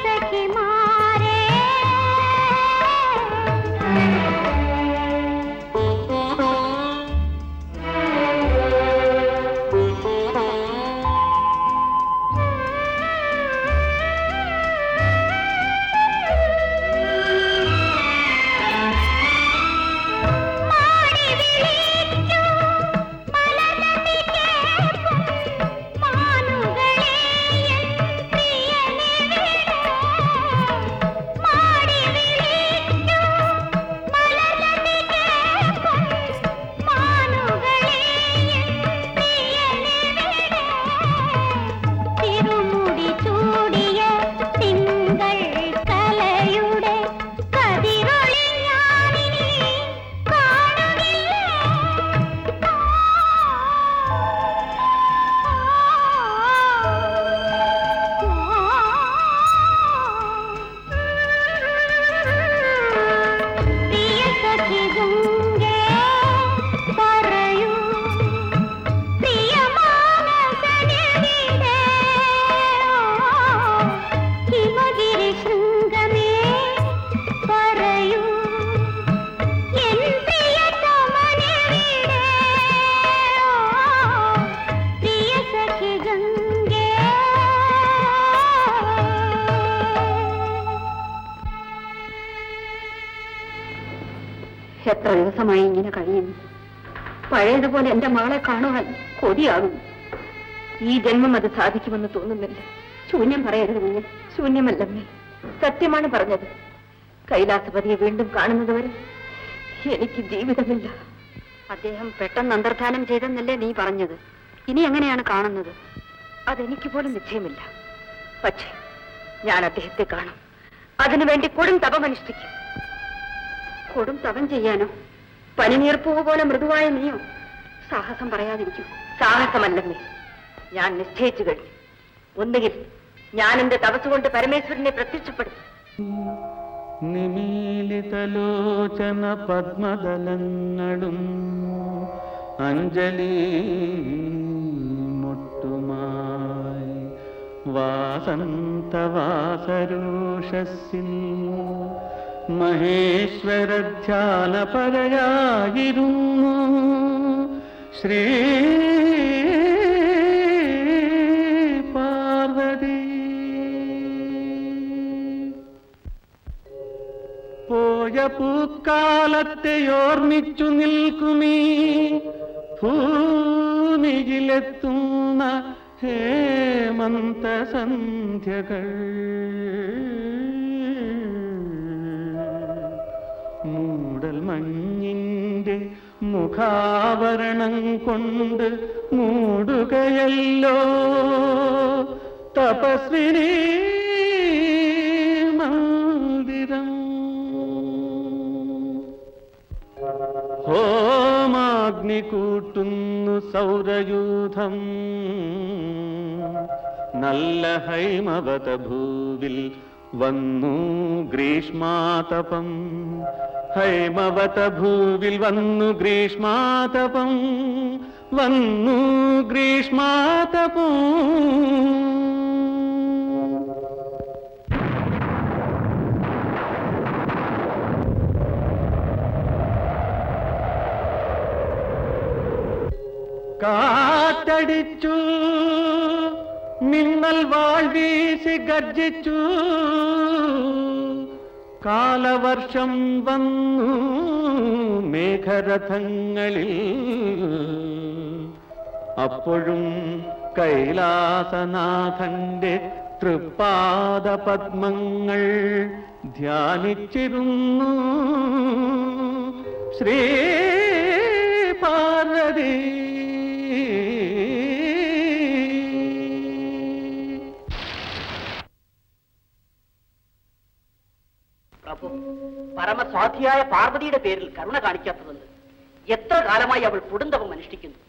സഖിമാരേ എത്ര ദിവസമായി ഇങ്ങനെ കഴിയുന്നു. പഴയതുപോലെ എന്റെ മകളെ കാണുവാൻ കൊതിയാകുന്നു. ഈ ജന്മം അത് സാധിക്കുമെന്ന് തോന്നുന്നില്ല. ശൂന്യം പറയരുത് നിങ്ങൾ. ശൂന്യമല്ലമ്മേ, സത്യമാണ് പറഞ്ഞത്. കൈലാസപതിയെ വീണ്ടും കാണുന്നതുവരെ എനിക്ക് ജീവിതമില്ല. അദ്ദേഹം പെട്ടെന്ന് അന്തർധാനം ചെയ്തെന്നല്ലേ നീ പറഞ്ഞത്? ഇനി എങ്ങനെയാണ് കാണുന്നത്? അതെനിക്ക് പോലും നിശ്ചയമില്ല. പക്ഷേ ഞാൻ അദ്ദേഹത്തെ കാണും. അതിനുവേണ്ടി കൊടും തപമനുഷ്ഠിക്കും. കൊടും തപം ചെയ്യാനോ? പനിനീർപ്പൂവ് പോലെ മൃദുവായ നീയോ? സാഹസം പറയാതിരിക്കും. സാഹസമല്ലെന്നേ, ഞാൻ നിശ്ചയിച്ചു കഴിഞ്ഞു. ഒന്നുകിൽ ഞാൻ എന്റെ തപസ്സുകൊണ്ട് പരമേശ്വരനെ പ്രത്യക്ഷപ്പെടും. നിമീലിതലോചന പത്മദലങ്ങളും അഞ്ജലി മുട്ടുമായി വാസന്തവാസരൂഷസ്സിൽ മഹേശ്വര ധ്യാനപരയായിരുന്നു ശ്രീ പാർവതി. പോയ പൂക്കാലത്തെ ഓർമ്മിച്ചു നിൽക്കുമീ ഭൂമിയിലെത്തുന്ന ഹേമന്ത സന്ധ്യകൾ. മൂടൽ മഞ്ഞിന്റെ മുഖാവരണം കൊണ്ട് മൂടുകയല്ലോ തപസ്വിനി മന്ദിരം. ഹോമാഗ്നി കൂട്ടുന്നു സൗരയൂഥം നല്ല ഹൈമവത ഭൂവിൽ വന്നു ഗ്രീഷ്മാതപം. ഹൈമവത ഭൂവിൽ വന്നു ഗ്രീഷ്മാതപം, വന്നു ഗ്രീഷ്മാതപം. കാറ്റടിച്ചു, മിന്നൽ വാൾവീശി ഗർജിച്ചു, കാലവർഷം വന്നു മേഘരഥങ്ങളിൽ. അപ്പോഴും കൈലാസനാഥന്റെ തൃപ്പാദ പദ്മങ്ങൾ ധ്യാനിച്ചിരുന്നു ശ്രീ പാർവതി. പ്രഭു, പരമസ്വാധിയായ പാർവതിയുടെ പേരിൽ കരുണ കാണിക്കാത്തതുണ്ട്. എത്ര കാലമായി അവൾ കുടുംബം അനുഷ്ഠിക്കുന്നു.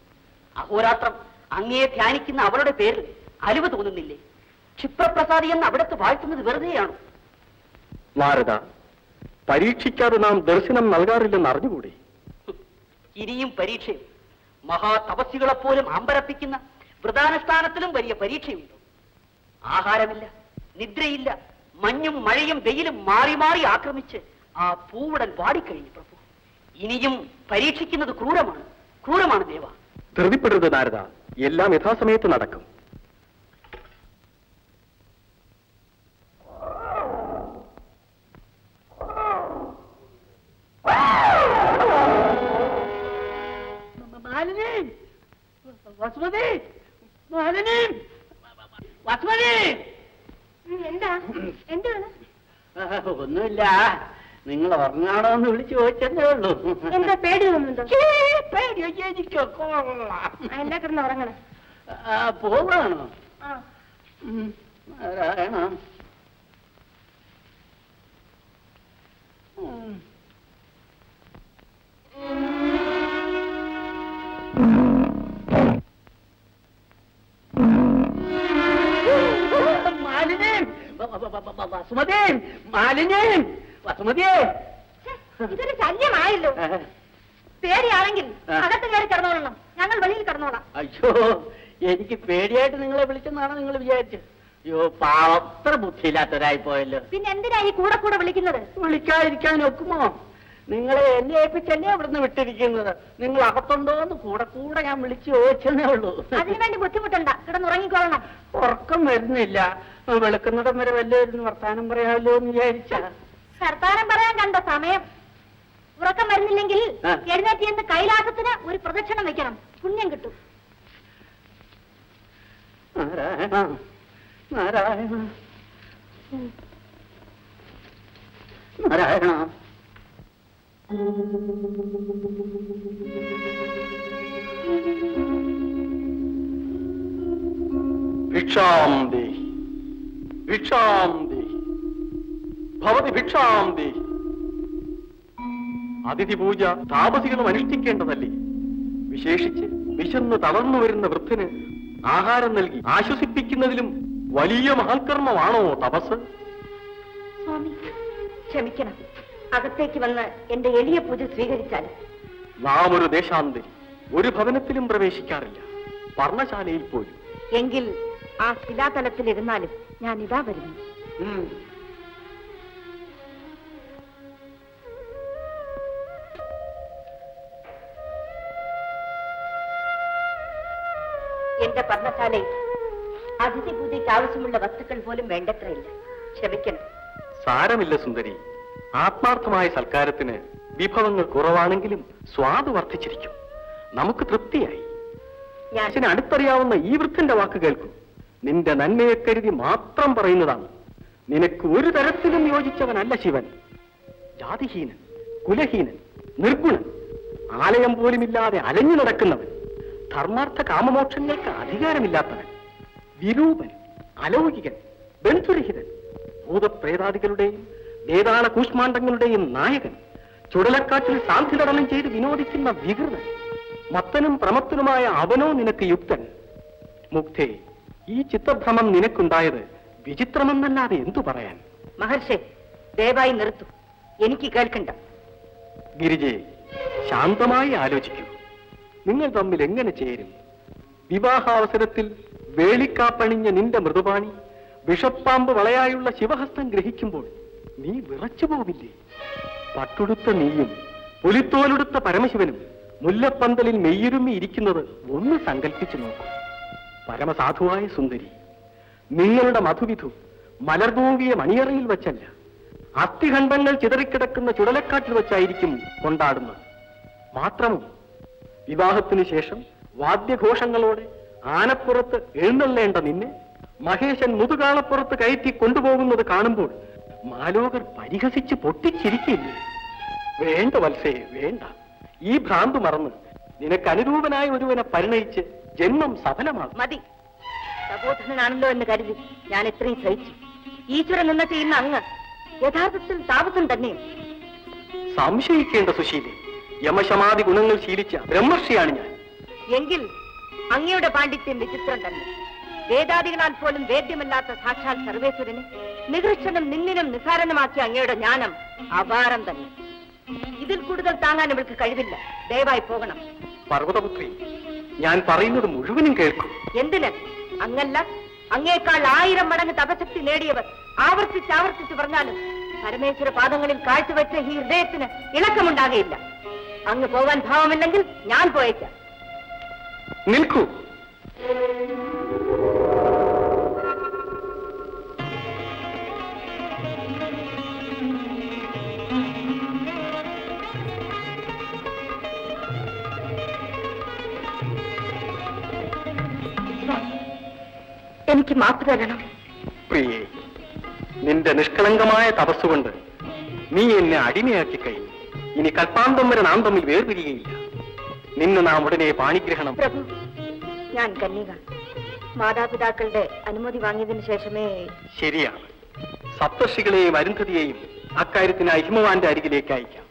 അഹോരാത്രം അങ്ങയെ ധ്യാനിക്കുന്ന അവളുടെ പേരിൽ അലിവ് തോന്നുന്നില്ലേ? ക്ഷിപ്രപ്രസാദി എന്ന് അവിടത്തെ വാഴ്ത്തുന്നത് വെറുതെയാണോ? നാരദ, പരീക്ഷിക്കാതെ നാം ദർശനം നൽകാറില്ലെന്ന് അറിഞ്ഞുകൂടി. ഇനിയും പരീക്ഷയും. മഹാതപസ്വികളെപ്പോലും അമ്പരപ്പിക്കുന്ന വ്രതാനുഷ്ഠാനത്തിലും വലിയ പരീക്ഷയുണ്ട്. ആഹാരമില്ല, നിദ്രയില്ല, മഞ്ഞും മഴയും വെയിലും മാറി മാറി ആക്രമിച്ച് ആ പൂവുടൻ വാടിക്കഴിഞ്ഞു പ്രഭു. ഇനിയും പരീക്ഷിക്കുന്നത് ക്രൂരമാണ്, ക്രൂരമാണ് ദേവ. ധൃതിപ്പെടരുത് നാരദ, എല്ലാം യഥാസമയത്ത് നടക്കും. എന്താ എന്താണ്? ഒന്നുമില്ല, നിങ്ങൾ ഉറങ്ങാണോ എന്ന് വിളിച്ചു ചോദിച്ചതേ ഉള്ളൂ. എന്താ പേടി തോന്നുന്നുണ്ടോ? പേടിയോ? എനിക്കോ കൊള്ളാം. എല്ലാ കിടന്ന് ഉറങ്ങണം. പോവാണോ? ആ നാരായണ. മാലിനി, വസുമതി, മാലിനി, വസുമതിയെ. ഇതൊരു ശല്യമായല്ലോ. പേടിയാണെങ്കിൽ അകത്ത് കയറി കിടന്നോളണം, ഞങ്ങൾ വെളിയിൽ കിടന്നോളാം. അയ്യോ, എനിക്ക് പേടിയായിട്ട് നിങ്ങളെ വിളിച്ചെന്നാണ് നിങ്ങൾ വിചാരിച്ചത്? അയ്യോ, പാവത്ര ബുദ്ധിയില്ലാത്തവരായി പോയല്ലോ. പിന്നെ എന്തിനാ ഈ കൂടെ കൂടെ വിളിക്കുന്നത്? വിളിക്കാതിരിക്കാൻ ഒക്കുമോ? നിങ്ങളെ എന്നെ ഏൽപ്പിച്ചല്ലേ ഇവിടുന്ന് വിട്ടിരിക്കുന്നത്. നിങ്ങൾ അകത്തുണ്ടോ എന്ന് കൂടെ കൂടെ ഞാൻ വിളിച്ചു ചോദിച്ചതേ ഉള്ളൂ. അതിനുവേണ്ടി ബുദ്ധിമുട്ടണ്ട, കിടന്നുറങ്ങിക്കോളണം. ഉറക്കം വരുന്നില്ല. വെളുക്കുന്നിടം വരെ വല്ലവരും വർത്താനം പറയാമല്ലോ എന്ന് വിചാരിച്ച. സർത്താനം പറയാൻ കണ്ട സമയം. ഉറക്കം വരുന്നില്ലെങ്കിൽ എഴുന്നേറ്റ് എന്ന് കൈലാസത്തിന് ഒരു പ്രദക്ഷിണം വെക്കണം, പുണ്യം കിട്ടും. നാരായണ, നാരായണ, നാരായണ. ഭിക്ഷാം ദേഹി, ഭിക്ഷാം ദേഹി, ഭവതി ഭിക്ഷാം ദേഹി. അതിഥി പൂജ താപസികളും അനുഷ്ഠിക്കേണ്ടതല്ലേ? വിശേഷിച്ച് വിശന്ന് തളർന്നു വരുന്ന വൃദ്ധന് ആഹാരം നൽകി ആശ്വസിപ്പിക്കുന്നതിലും വലിയ മഹൽക്കർമ്മമാണോ തപസ്? സ്വാമി ക്ഷമിക്കണം, അകത്തേക്ക് വന്ന് എന്റെ എളിയ പൂജ സ്വീകരിച്ചാൽ. നാം ഒരു ദേശാന്തരി, ഒരു ഭവനത്തിലും പ്രവേശിക്കാറില്ല, പർണശാലയിൽ പോലും. എങ്കിൽ ആ ശിലാതലത്തിലിരുന്നാലും ഞാൻ ഇതാ വരുന്നു. എന്റെ പർണശാലയിൽ അതിഥി പൂജയ്ക്ക് ആവശ്യമുള്ള വസ്തുക്കൾ പോലും വേണ്ടത്രയില്ല. ക്ഷമിക്കണം. സാരമില്ല സുന്ദരി, ആത്മാർത്ഥമായ സൽക്കാരത്തിന് വിഭവങ്ങൾ കുറവാണെങ്കിലും സ്വാദ് വർദ്ധിച്ചിരിക്കും. നമുക്ക് തൃപ്തിയായി. ഞാൻ അടുത്തറിയാവുന്ന ഈ വൃദ്ധന്റെ വാക്ക് കേൾക്കൂ. നിന്റെ നന്മയെ കരുതി മാത്രം പറയുന്നതാണ്. നിനക്ക് ഒരു തരത്തിലും യോജിച്ചവനല്ല ശിവൻ. ജാതിഹീനൻ, കുലഹീനൻ, നിർഗുണൻ, ആലയം പോലുമില്ലാതെ അലഞ്ഞു നടക്കുന്നവൻ, ധർമാർത്ഥ കാമമോക്ഷങ്ങൾക്ക് അധികാരമില്ലാത്തവൻ, വിരൂപൻ, അലൗകികൻ, ബന്ധുരഹിതൻ, ഭൂതപ്രേതാദികളുടെയും വേതാള കൂഷ്മാണ്ഡങ്ങളുടെയും നായകൻ, ചുടലക്കാറ്റിൽ സാന്ധിതരണം ചെയ്ത് വിനോദിക്കുന്ന വികൃതൻ, മത്തനും പ്രമത്തനുമായ അവനോ നിനക്ക് യുക്തൻ. മുക്തേ, ഈ ചിത്തഭ്രമം നിനക്കുണ്ടായത് വിചിത്രമെന്നല്ലാതെ എന്തു പറയാൻ? മഹർഷി ദയവായി നിർത്തൂ, എനിക്ക് കേൾക്കണ്ട. ഗിരിജെ, ശാന്തമായി ആലോചിക്കൂ. നിങ്ങൾ തമ്മിൽ എങ്ങനെ ചേരും? വിവാഹാവസരത്തിൽ വേളിക്കാപ്പണിഞ്ഞ നിന്റെ മൃദുപാണി വിഷപ്പാമ്പ് വളയായുള്ള ശിവഹസ്തം ഗ്രഹിക്കുമ്പോൾ നീ വിറച്ചു പോവില്ലേ? പട്ടുടുത്ത നീയും പുലിത്തോലെടുത്ത പരമശിവനും മുല്ലപ്പന്തലിൽ മെയ്യുരുമ്മി ഇരിക്കുന്നത് ഒന്ന് സങ്കല്പിച്ചു നോക്കൂ. പരമസാധുവായ സുന്ദരി, നിങ്ങളുടെ മധുവിധു മലർതൂവിയ മണിയറയിൽ വച്ചല്ല, അസ്ഥിഖണ്ഡങ്ങൾ ചിതറിക്കിടക്കുന്ന ചുടലക്കാട്ടിൽ വച്ചായിരിക്കും കൊണ്ടാടുന്നത്. മാത്രമോ, വിവാഹത്തിനു ശേഷം വാദ്യഘോഷങ്ങളോടെ ആനപ്പുറത്ത് എഴുന്നള്ളേണ്ട നിന്നെ മഹേശൻ മുതുകാളപ്പുറത്ത് കയറ്റി കൊണ്ടുപോകുന്നത് കാണുമ്പോൾ മാലോകർ പരിഹസിച്ച് പൊട്ടിച്ചിരിക്കില്ലേ? വേണ്ട വത്സേ, വേണ്ട. ഈ ഭ്രാന്ത് മറന്ന് നിനക്ക് അനുരൂപനായ ഒരുവനെ പരിണയിച്ച് ജന്മം സഫലമാകും. മതി. സബോധനാണല്ലോ എന്ന് കരുതി ഞാൻ ഇത്രയും സഹിച്ചു. ഈശ്വരൻ നിന്ന് ചെയ്യുന്ന അങ്ങ് യഥാർത്ഥത്തിൽ താപസം തന്നെയും. സംശയിക്കേണ്ട സുശീലേ, യമശമാതി ഗുണങ്ങൾ ശീലിച്ച ബ്രഹ്മർഷിയാണ് ഞാൻ. എങ്കിൽ അങ്ങയുടെ പാണ്ഡിത്യം വിചിത്രം തന്നെ. വേദാദികളാൽ പോലും വേദ്യമല്ലാത്ത സാക്ഷാൽ സർവേശ്വരനെ നികൃഷ്ടനും നിന്നിനും നിസാരനുമാക്കിയ അങ്ങയുടെ ജ്ഞാനം അപാരം തന്നെ. ഇതിൽ കൂടുതൽ താങ്ങാൻ ഇവൾക്ക് കഴിവില്ല. ദയവായി പോകണം. പർവ്വതപുത്രി, ഞാൻ പറയുന്നത് മുഴുവനും കേൾക്കും. എന്തിന്? അങ്ങല്ല, അങ്ങേക്കാൾ 1000 മടങ്ങ് തപശക്തി നേടിയവർ ആവർത്തിച്ച് പറഞ്ഞാലും പരമേശ്വര പാദങ്ങളിൽ കാഴ്ചവെച്ച ഈ ഹൃദയത്തിന് ഇളക്കമുണ്ടാകയില്ല. അങ്ങ് പോകാൻ ഭാവമില്ലെങ്കിൽ ഞാൻ പോയേക്കാം. നിൽക്കൂ. എനിക്ക് മാപ്പ് തരണം. പ്രിയേ, നിന്റെ നിഷ്കളങ്കമായ തപസ്സുകൊണ്ട് നീ എന്നെ അടിമയാക്കി കഴിഞ്ഞു. ഇനി കൽപ്പാന്തം വരെ നാം തമ്മിൽ വേർപിരികയില്ല. നിന്നെ നാം ഉടനെ പാണിഗ്രഹണം. പ്രഭു, ഞാൻ കന്യക. മാതാപിതാക്കളുടെ അനുമതി വാങ്ങിയതിനു ശേഷമേ. ശരിയാണ്. സപ്തർഷികളെയും അരുന്ധതിയെയും അക്കാര്യത്തിനായി ഹിമവാന്റെ അരികിലേക്ക് അയക്കാം.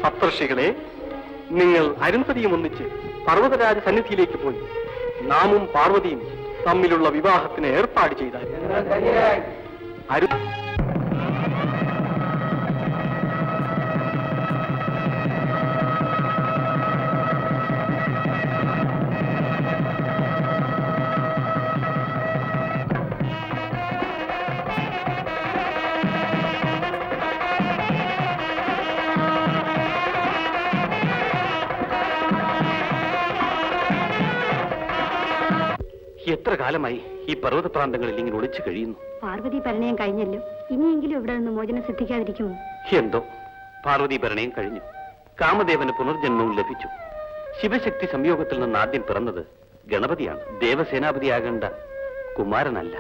സപ്തർഷികളെ, നിങ്ങൾ അരുന്ധതിയും ഒന്നിച്ച് പർവ്വതരാജ സന്നിധിയിലേക്ക് പോയി നാമും പാർവതിയും തമ്മിലുള്ള വിവാഹത്തിന് ഏർപ്പാട് ചെയ്താൽ എത്ര കാലമായി ഈ പർവ്വത പ്രാന്തങ്ങളിൽ ഇങ്ങനെ ഒളിച്ചു കഴിയുന്നു? പാർവതി പരിണയം കഴിഞ്ഞല്ലോ, ഇനിയെങ്കിലും ഇവിടെ നിന്ന് മോചനം സിദ്ധിക്കാതിരിക്കുമോ? എന്തോ പാർവതി ഭരണയും കഴിഞ്ഞു. കാമദേവന് പുനർജന്മവും ലഭിച്ചു. ശിവശക്തി സംയോഗത്തിൽ നിന്ന് ആദ്യം പിറന്നത് ഗണപതിയാണ്. ദേവസേനാപതിയാകേണ്ട കുമാരനല്ല.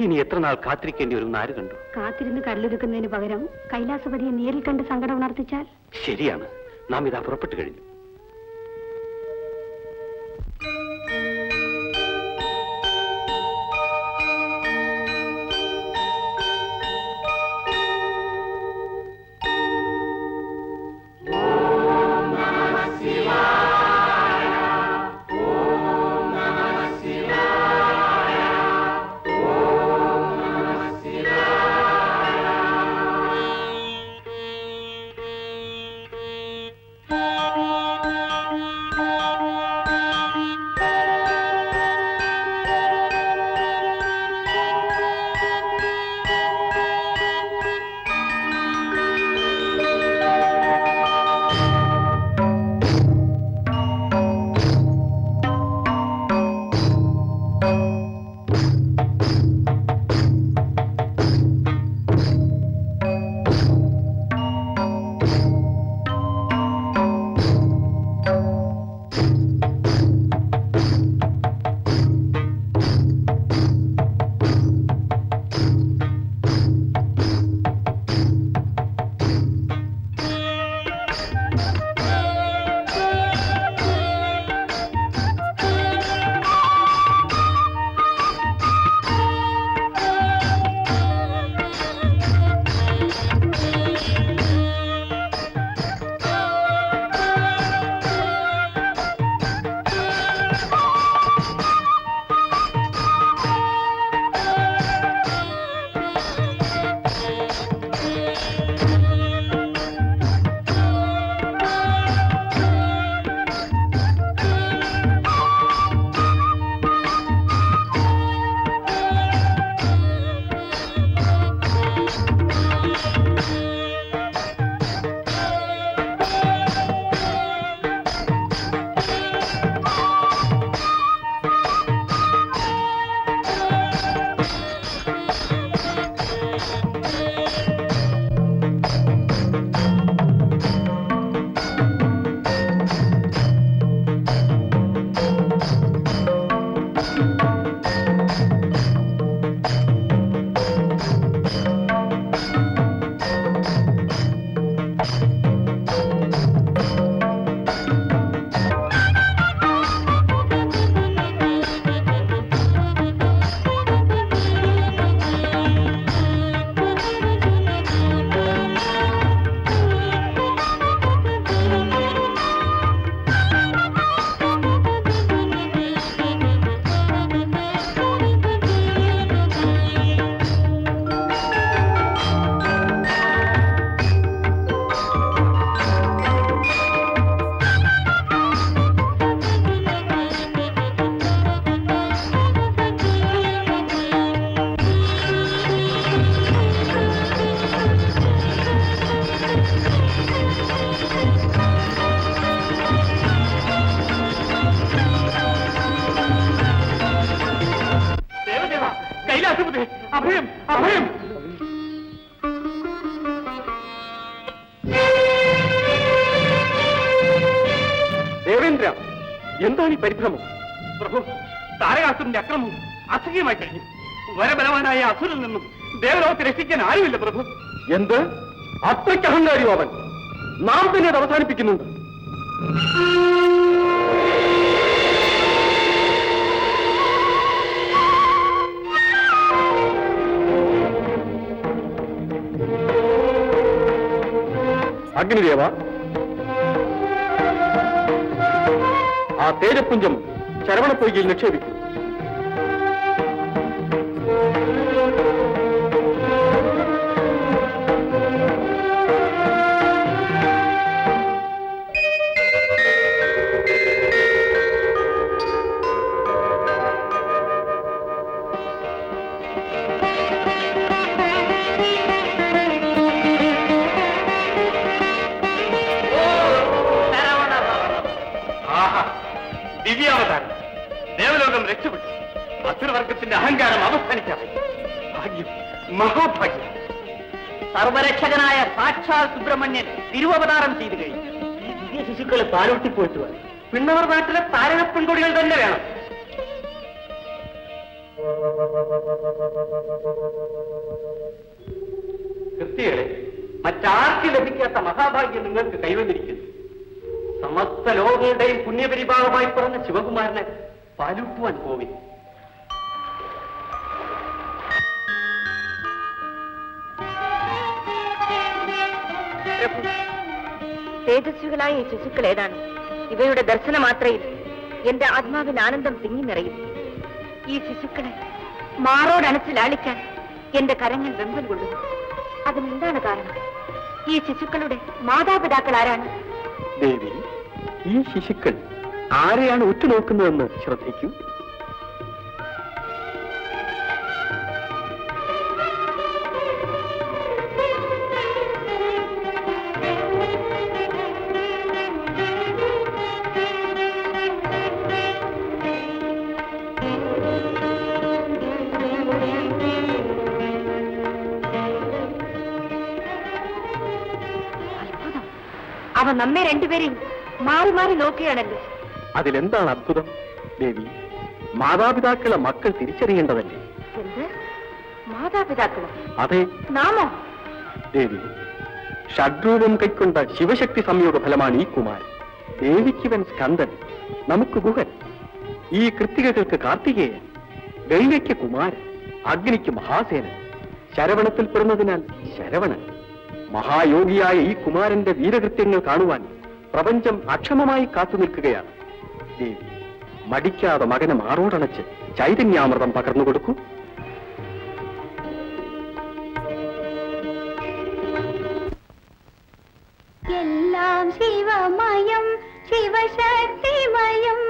ഇനി എത്ര നാൾ കാത്തിരിക്കേണ്ടി വരും ആര് കണ്ടു? കാത്തിരുന്ന് കല്ലുരുക്കുന്നതിന് പകരം കൈലാസപതിയെ നേരിൽ കണ്ട് സങ്കടം ഉണർത്തിച്ചാൽ? ശരിയാണ്. നാം ഇതാ പുറപ്പെട്ടു കഴിഞ്ഞു. നരേന്ദ്ര, എന്താണ് ഈ പരിഭ്രമം? പ്രഭു, താരകാസുരന്റെ അക്രമം അസഹ്യമായി കഴിഞ്ഞു. വരബലവാനായ അസുരിൽ നിന്നും ദേവലോകത്തെ രക്ഷിക്കാൻ ആരുമില്ല പ്രഭു. എന്ത്? അത്രയ്ക്ക് അഹങ്കാരിയോ അവൻ? നാം തന്നെ അത് അവസാനിപ്പിക്കുന്നുണ്ട്. അഗ്നിദേവ, ആ തേജപുഞ്ചം ശരവണപ്പൊയ്കയിൽ നിക്ഷേപിക്കും. ദിവ്യാവതാരം, ദേവലോകം രക്ഷപ്പെട്ടു. അസുരവർഗത്തിന്റെ അഹങ്കാരം അവസാനിക്കാതെ. ഭാഗ്യം, മഹാഭാഗ്യം. സർവരക്ഷകനായ സാക്ഷാൽ സുബ്രഹ്മണ്യൻ തിരുവവതാരം ചെയ്തു കഴിഞ്ഞു. ഈ ദിവ്യ ശിശുക്കളെ പാലൂട്ടിപ്പോയിട്ടുവാൻ പിണ്ണവർ നാട്ടിലെ താരക പെൺകൊടികൾ തന്നെ വേണം. കൃത്യകളെ, മറ്റാർക്കും ലഭിക്കാത്ത മഹാഭാഗ്യം നിങ്ങൾക്ക് കൈവന്നിരിക്കുന്നു. സമസ്ത ലോകങ്ങളുടെയും പുണ്യപരിഭാഗമായി പറഞ്ഞ ശിവകുമാരനെ പാലൂട്ടുവാൻ പോവിൻ. തേജസ്വികളായ ഈ ശിശുക്കൾ ഏതാണ്? ഇവയുടെ ദർശന മാത്രയിൽ എന്റെ ആത്മാവിൽ ആനന്ദം തിങ്ങി നിറയും. ഈ ശിശുക്കളെ മാറോടണച്ച് ലാളിക്കാൻ എന്റെ കരങ്ങൾ വെമ്പൽ കൊള്ളുന്നു. അതിനെന്താണ് കാരണം? ഈ ശിശുക്കളുടെ മാതാപിതാക്കൾ ആരാണ്? ദേവി, ഈ ശിശുക്കൾ ആരെയാണ് ഉറ്റുനോക്കുന്നതെന്ന് ശ്രദ്ധിക്കൂ. അവ നമ്മെ രണ്ടുപേരെയും മാറി മാറി നോക്കുകയാണല്ലോ. അതിലെന്താണ് അത്ഭുതം ദേവി? മാതാപിതാക്കളെ മക്കൾ തിരിച്ചറിയേണ്ടതല്ലേ? എന്ത് മാതാപിതാക്കളോ? അതെ, നാമോ? ദേവി, ഷഡ്രൂപം കൈക്കൊണ്ട ശിവശക്തി സംയോഗ ഫലമാണ് ഈ കുമാരൻ. ദേവിക്കുവൻ സ്കന്ദൻ, നമുക്ക് ഗുഹൻ, ഈ കൃത്തികകൾക്ക് കാർത്തികേയൻ, ഗംഗയ്ക്ക് കുമാരൻ, അഗ്നിക്ക് മഹാസേനൻ, ശരവണത്തിൽ പിറന്നതിനാൽ ശരവണൻ. മഹായോഗിയായ ഈ കുമാരന്റെ വീരകൃത്യങ്ങൾ കാണുവാൻ പ്രപഞ്ചം അക്ഷമമായി കാത്തു നിൽക്കുകയാണ്. ദേവി, മടിക്കാതെ മകനെ മാറോടണച്ച് ചൈതന്യാമൃതം പകർന്നുകൊടുക്കൂ. എല്ലാം ശിവമയം, ശിവശക്തിമയം,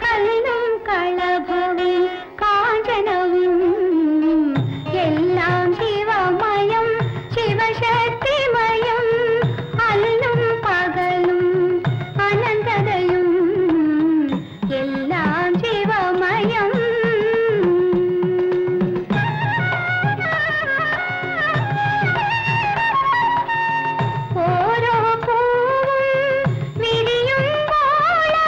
കല്ലും കളഭവും കാഞ്ചനവും. എല്ലാം ശിവമയം, ശിവശക്തിമയം, അല്ലും പകലും അനന്തതയും. എല്ലാം ശിവമയം. ഓരോ പൂവും വിരിയുമ്പോളോ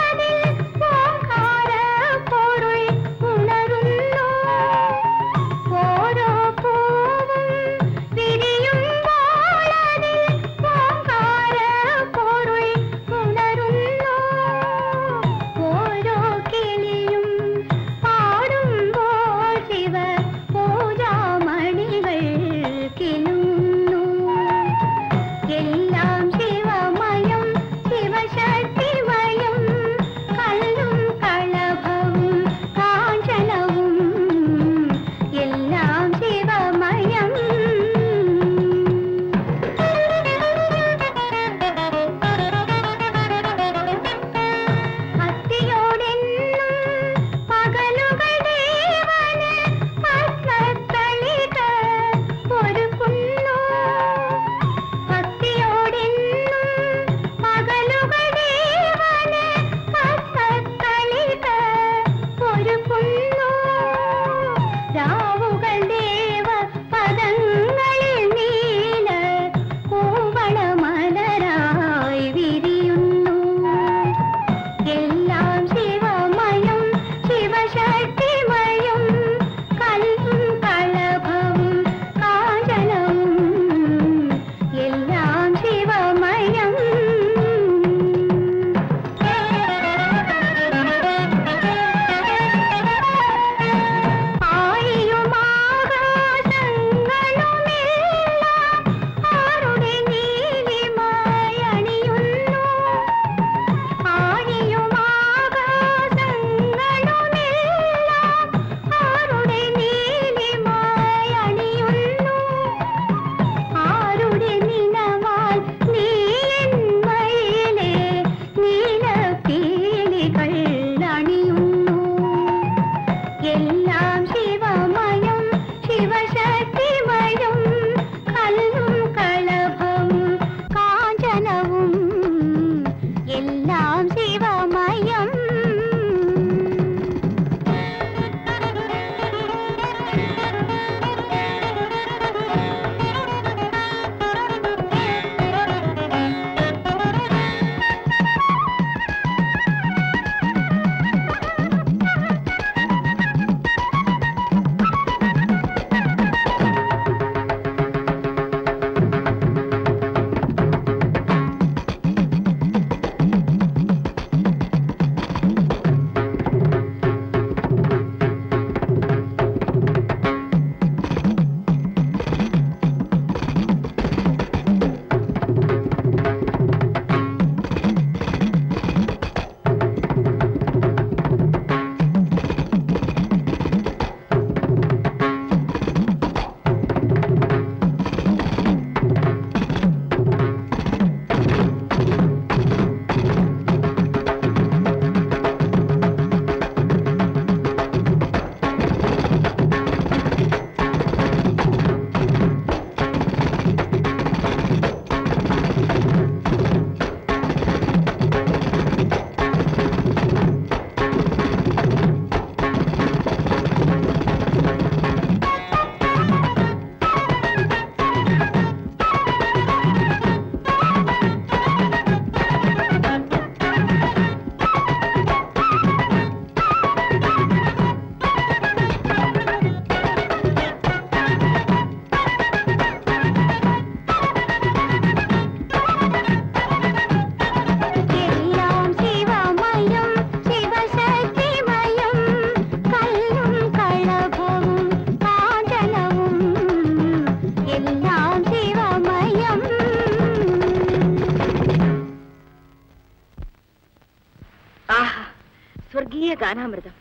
സ്വർഗീയ ഗാനാമൃതം.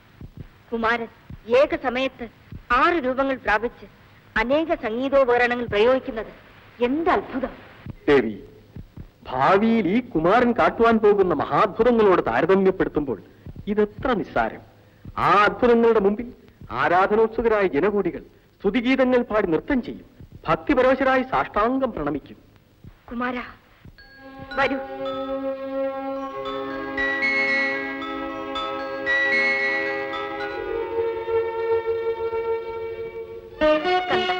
കുമാരൻ ഏക സമയത്ത് 6 രൂപങ്ങൾ പ്രാപിച്ച് അനേക സംഗീതോപകരണങ്ങൾ പ്രയോഗിക്കുന്നത് എന്ത് അത്ഭുതം! ദേവി, ഭാവിയിൽ ഈ കുമാരൻ കാട്ടുവാൻ പോകുന്ന മഹാത്ഭുതങ്ങളോട് താരതമ്യപ്പെടുത്തുമ്പോൾ ഇതെത്ര നിസ്സാരം. ആ അത്ഭുതങ്ങളുടെ മുമ്പിൽ ആരാധനോത്സുകരായ ജനകൂടികൾ സ്തുതിഗീതങ്ങൾ പാടി നൃത്തം ചെയ്യും, ഭക്തിപരവശരായി സാഷ്ടാംഗം പ്രണമിക്കും. കുമാര, വരൂ. കണ്ട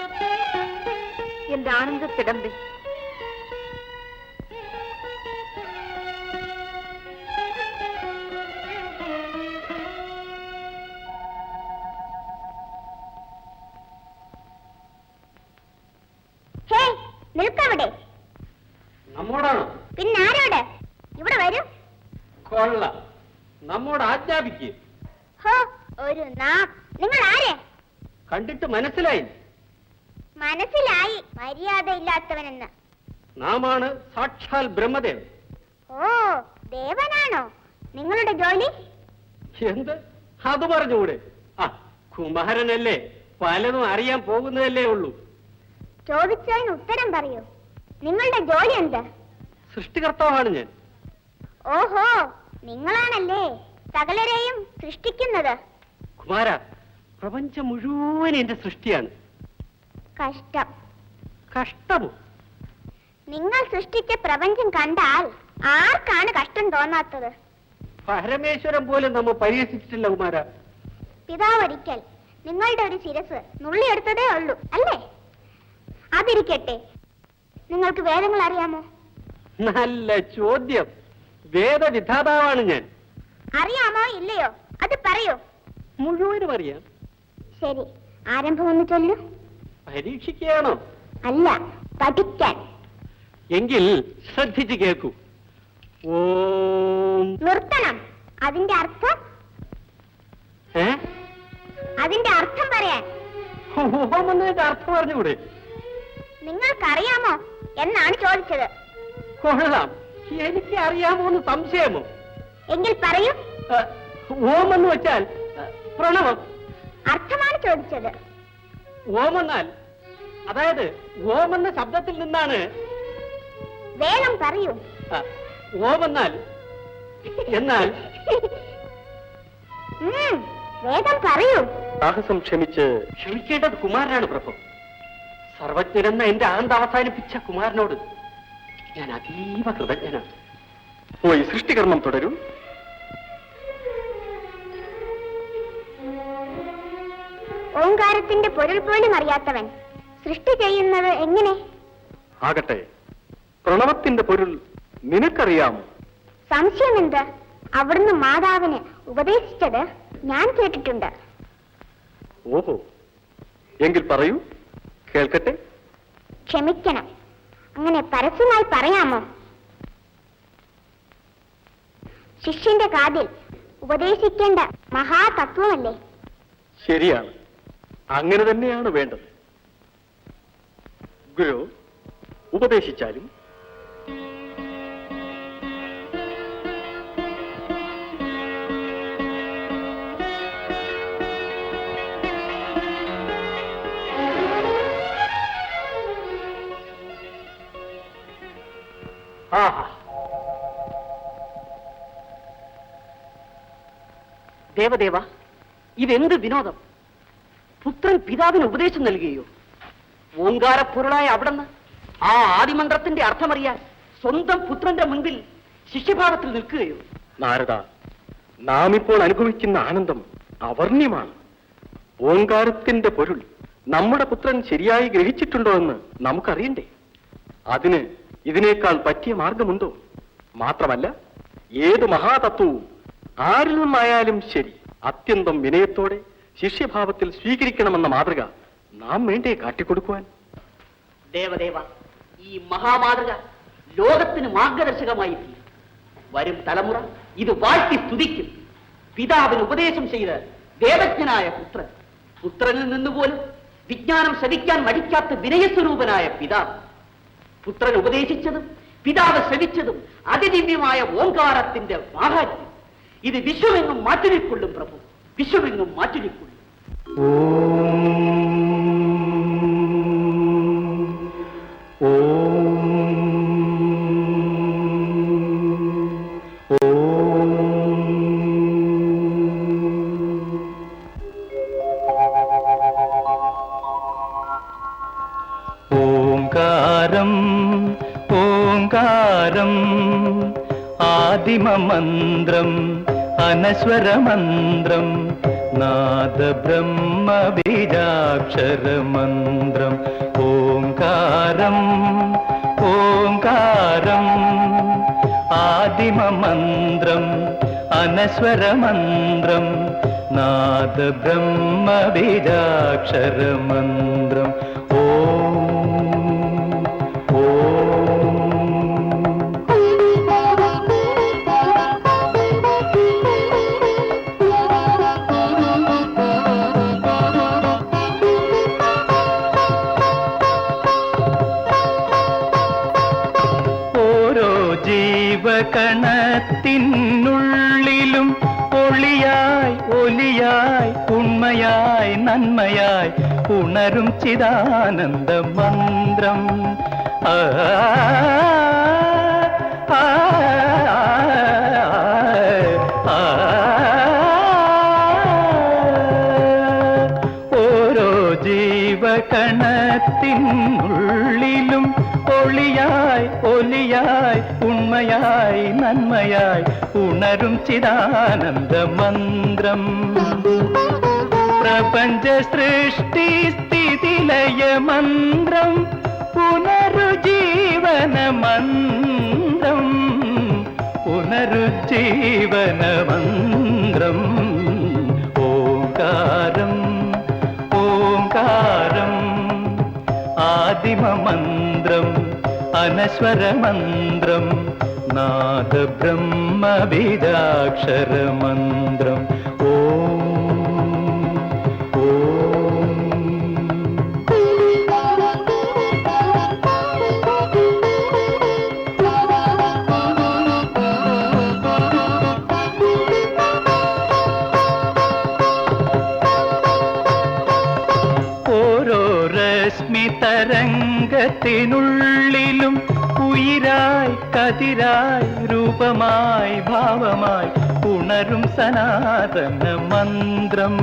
എന്റെ ആനന്ദത്തിടമ്പേ, നിൽക്കവിടെ. നമ്മോടാണോ? പിന്നെ ആരോട്? ഇവിടെ വരൂ. കൊള്ള, നമ്മോട് ആജ്ഞാപിക്കുക. ഹോ, ഒരു നിങ്ങൾ ആരെ? കണ്ടിട്ട് മനസ്സിലായി. മനസ്സിലായി, മര്യാദയില്ലാത്തവനെന്ന്. നാമാണ് സാക്ഷാൽ ബ്രഹ്മദേവൻ. ഓ, ദേവനാണോ നിങ്ങളുടെ ജോലി? എന്ത്? അത് പറഞ്ഞുകൂടെ? ആ, കുമാരനല്ലേ, പലതും അറിയാൻ പോകുന്നതല്ലേ ഉള്ളൂ. ചോദിച്ചതിന് ഉത്തരം പറയൂ. നിങ്ങളുടെ ജോലി എന്ത്? സൃഷ്ടികർത്താവാണ് ഞാൻ. ഓഹോ, നിങ്ങളാണല്ലേ സകലരെയും സൃഷ്ടിക്കുന്നത്. കുമാര, പ്രപഞ്ചം മുഴുവൻ എന്റെ സൃഷ്ടിയാണ്. കഷ്ടം. കഷ്ടമോ? നിങ്ങൾ സൃഷ്ടിച്ച പ്രപഞ്ചം കണ്ടാൽ ആർക്കാണ് കഷ്ടം തോന്നാത്തത്? പരമേശ്വരൻ പോലും നമ്മ പരിഹസിച്ചിട്ടില്ല കുമാര. പിതാവൊരിക്കൽ നിങ്ങളുടെ ഒരു ശിരസ് നുള്ളിയെടുത്തതേ ഉള്ളൂ അല്ലേ? അതിരിക്കട്ടെ, നിങ്ങൾക്ക് വേദങ്ങൾ അറിയാമോ? നല്ല ചോദ്യം. വേദവിധാതാവാണ് ഞാൻ. അറിയാമോ ഇല്ലയോ? അത് പറയൂ. മുഴുവനും അറിയാം. ശരി, ആരംഭം ഒന്ന് ചൊല്ലൂ. പരീക്ഷിക്കുകയാണോ? അല്ല, പഠിക്കാൻ. എങ്കിൽ ശ്രദ്ധിച്ച് കേൾക്കൂ. ഓം. നിർത്തണം. അതിന്റെ അർത്ഥം അതിന്റെ അർത്ഥം പറയാൻ. ഓം എന്നതിന്റെ അർത്ഥം പറഞ്ഞുകൂടെ? നിങ്ങൾക്കറിയാമോ എന്നാണ് ചോദിച്ചത്. കൊള്ളാം, എനിക്ക് അറിയാമോ എന്ന് സംശയമോ? എങ്കിൽ പറയൂ. ഓം എന്ന് വെച്ചാൽ പ്രണവം. അർത്ഥമാണ് ചോദിച്ചത്. ഓം എന്നാൽ, അതായത് ഓം എന്ന ശബ്ദത്തിൽ നിന്നാണ്. വേഗം പറയൂ. ഓം എന്നാൽ വേഗം പറയൂ. സാഹസം ക്ഷമിക്കേണ്ടത് കുമാരനാണ് പ്രഭു. സർവജ്ഞനെന്ന എന്റെ ആനന്ദ അവസാനിപ്പിച്ച കുമാരനോട് ഞാൻ അതീവ കൃതജ്ഞനാണ്. പോയി സൃഷ്ടികർമ്മം തുടരൂ. ഓങ്കാരത്തിന്റെ പൊരുൾ പോലും അറിയാത്തവൻ സൃഷ്ടി ചെയ്യുന്നത് എങ്ങനെ? ആകട്ടെ, പ്രണവത്തിന്റെ പൊരുൾ നിനക്കറിയാമോ? സംശയമെന്ത്? അവിടുന്ന് മാതാവിന് ഉപദേശിച്ചത് ഞാൻ കേട്ടിട്ടുണ്ട്. ഓഹോ, എങ്കിൽ പറയൂ, കേൾക്കട്ടെ. ക്ഷമിക്കണം, അങ്ങനെ പരസ്യമായി പറയാമോ? ശിഷ്യന്റെ കാതിൽ ഉപദേശിക്കേണ്ട മഹാതത്വമല്ലേ? ശരിയാണ്, അങ്ങനെ തന്നെയാണ് വേണ്ടത്. ഗുരു ഉപദേശിച്ചാലും. ദേവദേവ, ഇതെന്ത് വിനോദം! പുത്രൻ പിതാവിന് ഉപദേശം നൽകുകയോ? ഓങ്കാരപ്പൊരുളായ അവിടുന്ന് ആ ആദിമന്ത്രത്തിന്റെ അർത്ഥമറിയാൻ സ്വന്തം പുത്രന്റെ മുൻപിൽ ശിഷ്യഭാവത്തിൽ നിൽക്കുകയോ? നാരദ, നാം ഇപ്പോൾ അനുഭവിക്കുന്ന ആനന്ദം അവർണ്യമാണ്. ഓങ്കാരത്തിന്റെ പൊരുൾ നമ്മുടെ പുത്രൻ ശരിയായി ഗ്രഹിച്ചിട്ടുണ്ടോ എന്ന് നമുക്കറിയണ്ടേ? അതിന് ഇതിനേക്കാൾ പറ്റിയ മാർഗമുണ്ടോ? മാത്രമല്ല, ഏത് മഹാതത്വവും ആരിൽ നിന്നായാലും ശരി അത്യന്തം വിനയത്തോടെ ശിഷ്യഭാവത്തിൽ സ്വീകരിക്കണമെന്ന മാതൃക നാം വേണ്ടേ കാട്ടിക്കൊടുക്കുവാൻ? ദേവദേവ, ഈ മഹാമാതൃക ലോകത്തിന് മാർഗദർശകമായി തീരും. വരും തലമുറ ഇത് വാഴ്ത്തി സ്തുതിക്കും. പിതാവിന് ഉപദേശം ചെയ്ത് ദേവജ്ഞനായ പുത്രൻ, പുത്രനിൽ നിന്നുപോലും വിജ്ഞാനം ശ്രവിക്കാൻ മടിക്കാത്ത വിനയസ്വരൂപനായ പിതാവ്, പുത്രൻ ഉപദേശിച്ചതും പിതാവ് ശ്രവിച്ചതും അതിദിവ്യമായ ഓങ്കാരത്തിന്റെ മാഹാത്മ്യം, ഇത് വിശ്വമെങ്ങും മാറ്റിനിക്കൊള്ളും പ്രഭു, വിശ്വമെങ്ങും മാറ്റിനിക്കൊള്ളും. ഓംകാരം ഓംകാരം ആദിമമന്ത്രം അനശ്വരമന്ത്രം നാദബ്രഹ്മബീജാക്ഷരമന്ത്രം. ഓംകാരം ഓംകാരം ആദിമമന്ത്രം അനശ്വരമന്ത്രം നാദബ്രഹ്മബീജാക്ഷരമന്ത്രം. ജീവകണത്തിനുള്ളിലും ഒളിയായി ഒലിയായി ഉണ്മയായി നന്മയായി ഉണരും ചിദാനന്ദ മന്ത്രം. ഓരോ ജീവകണത്തിനുള്ളിലും ഒളിയായി ഒലിയായി ഉണ്മയായി നന്മയായി ഉണരും ചിദാനന്ദ മന്ത്രം. പ്രപഞ്ച സൃഷ്ടി സ്ഥിതിലയ മന്ത്രം പുനരുജ്ജീവന മന്ത്രം പുനരുജ്ജീവന മന്ത്രം. ഓംകാരം ഓംകാരം ആദിമമന്ത്രം അനശ്വരമന്ത്രം നാദബ്രഹ്മബീജാക്ഷരമന്ത്രം. ഓരോ രശ്മി തരംഗത്തിനുള്ളിലും ഉയിരായി കതിരായി രൂപമായി ഭാവമായി ഉണരും സനാതന മന്ത്രം.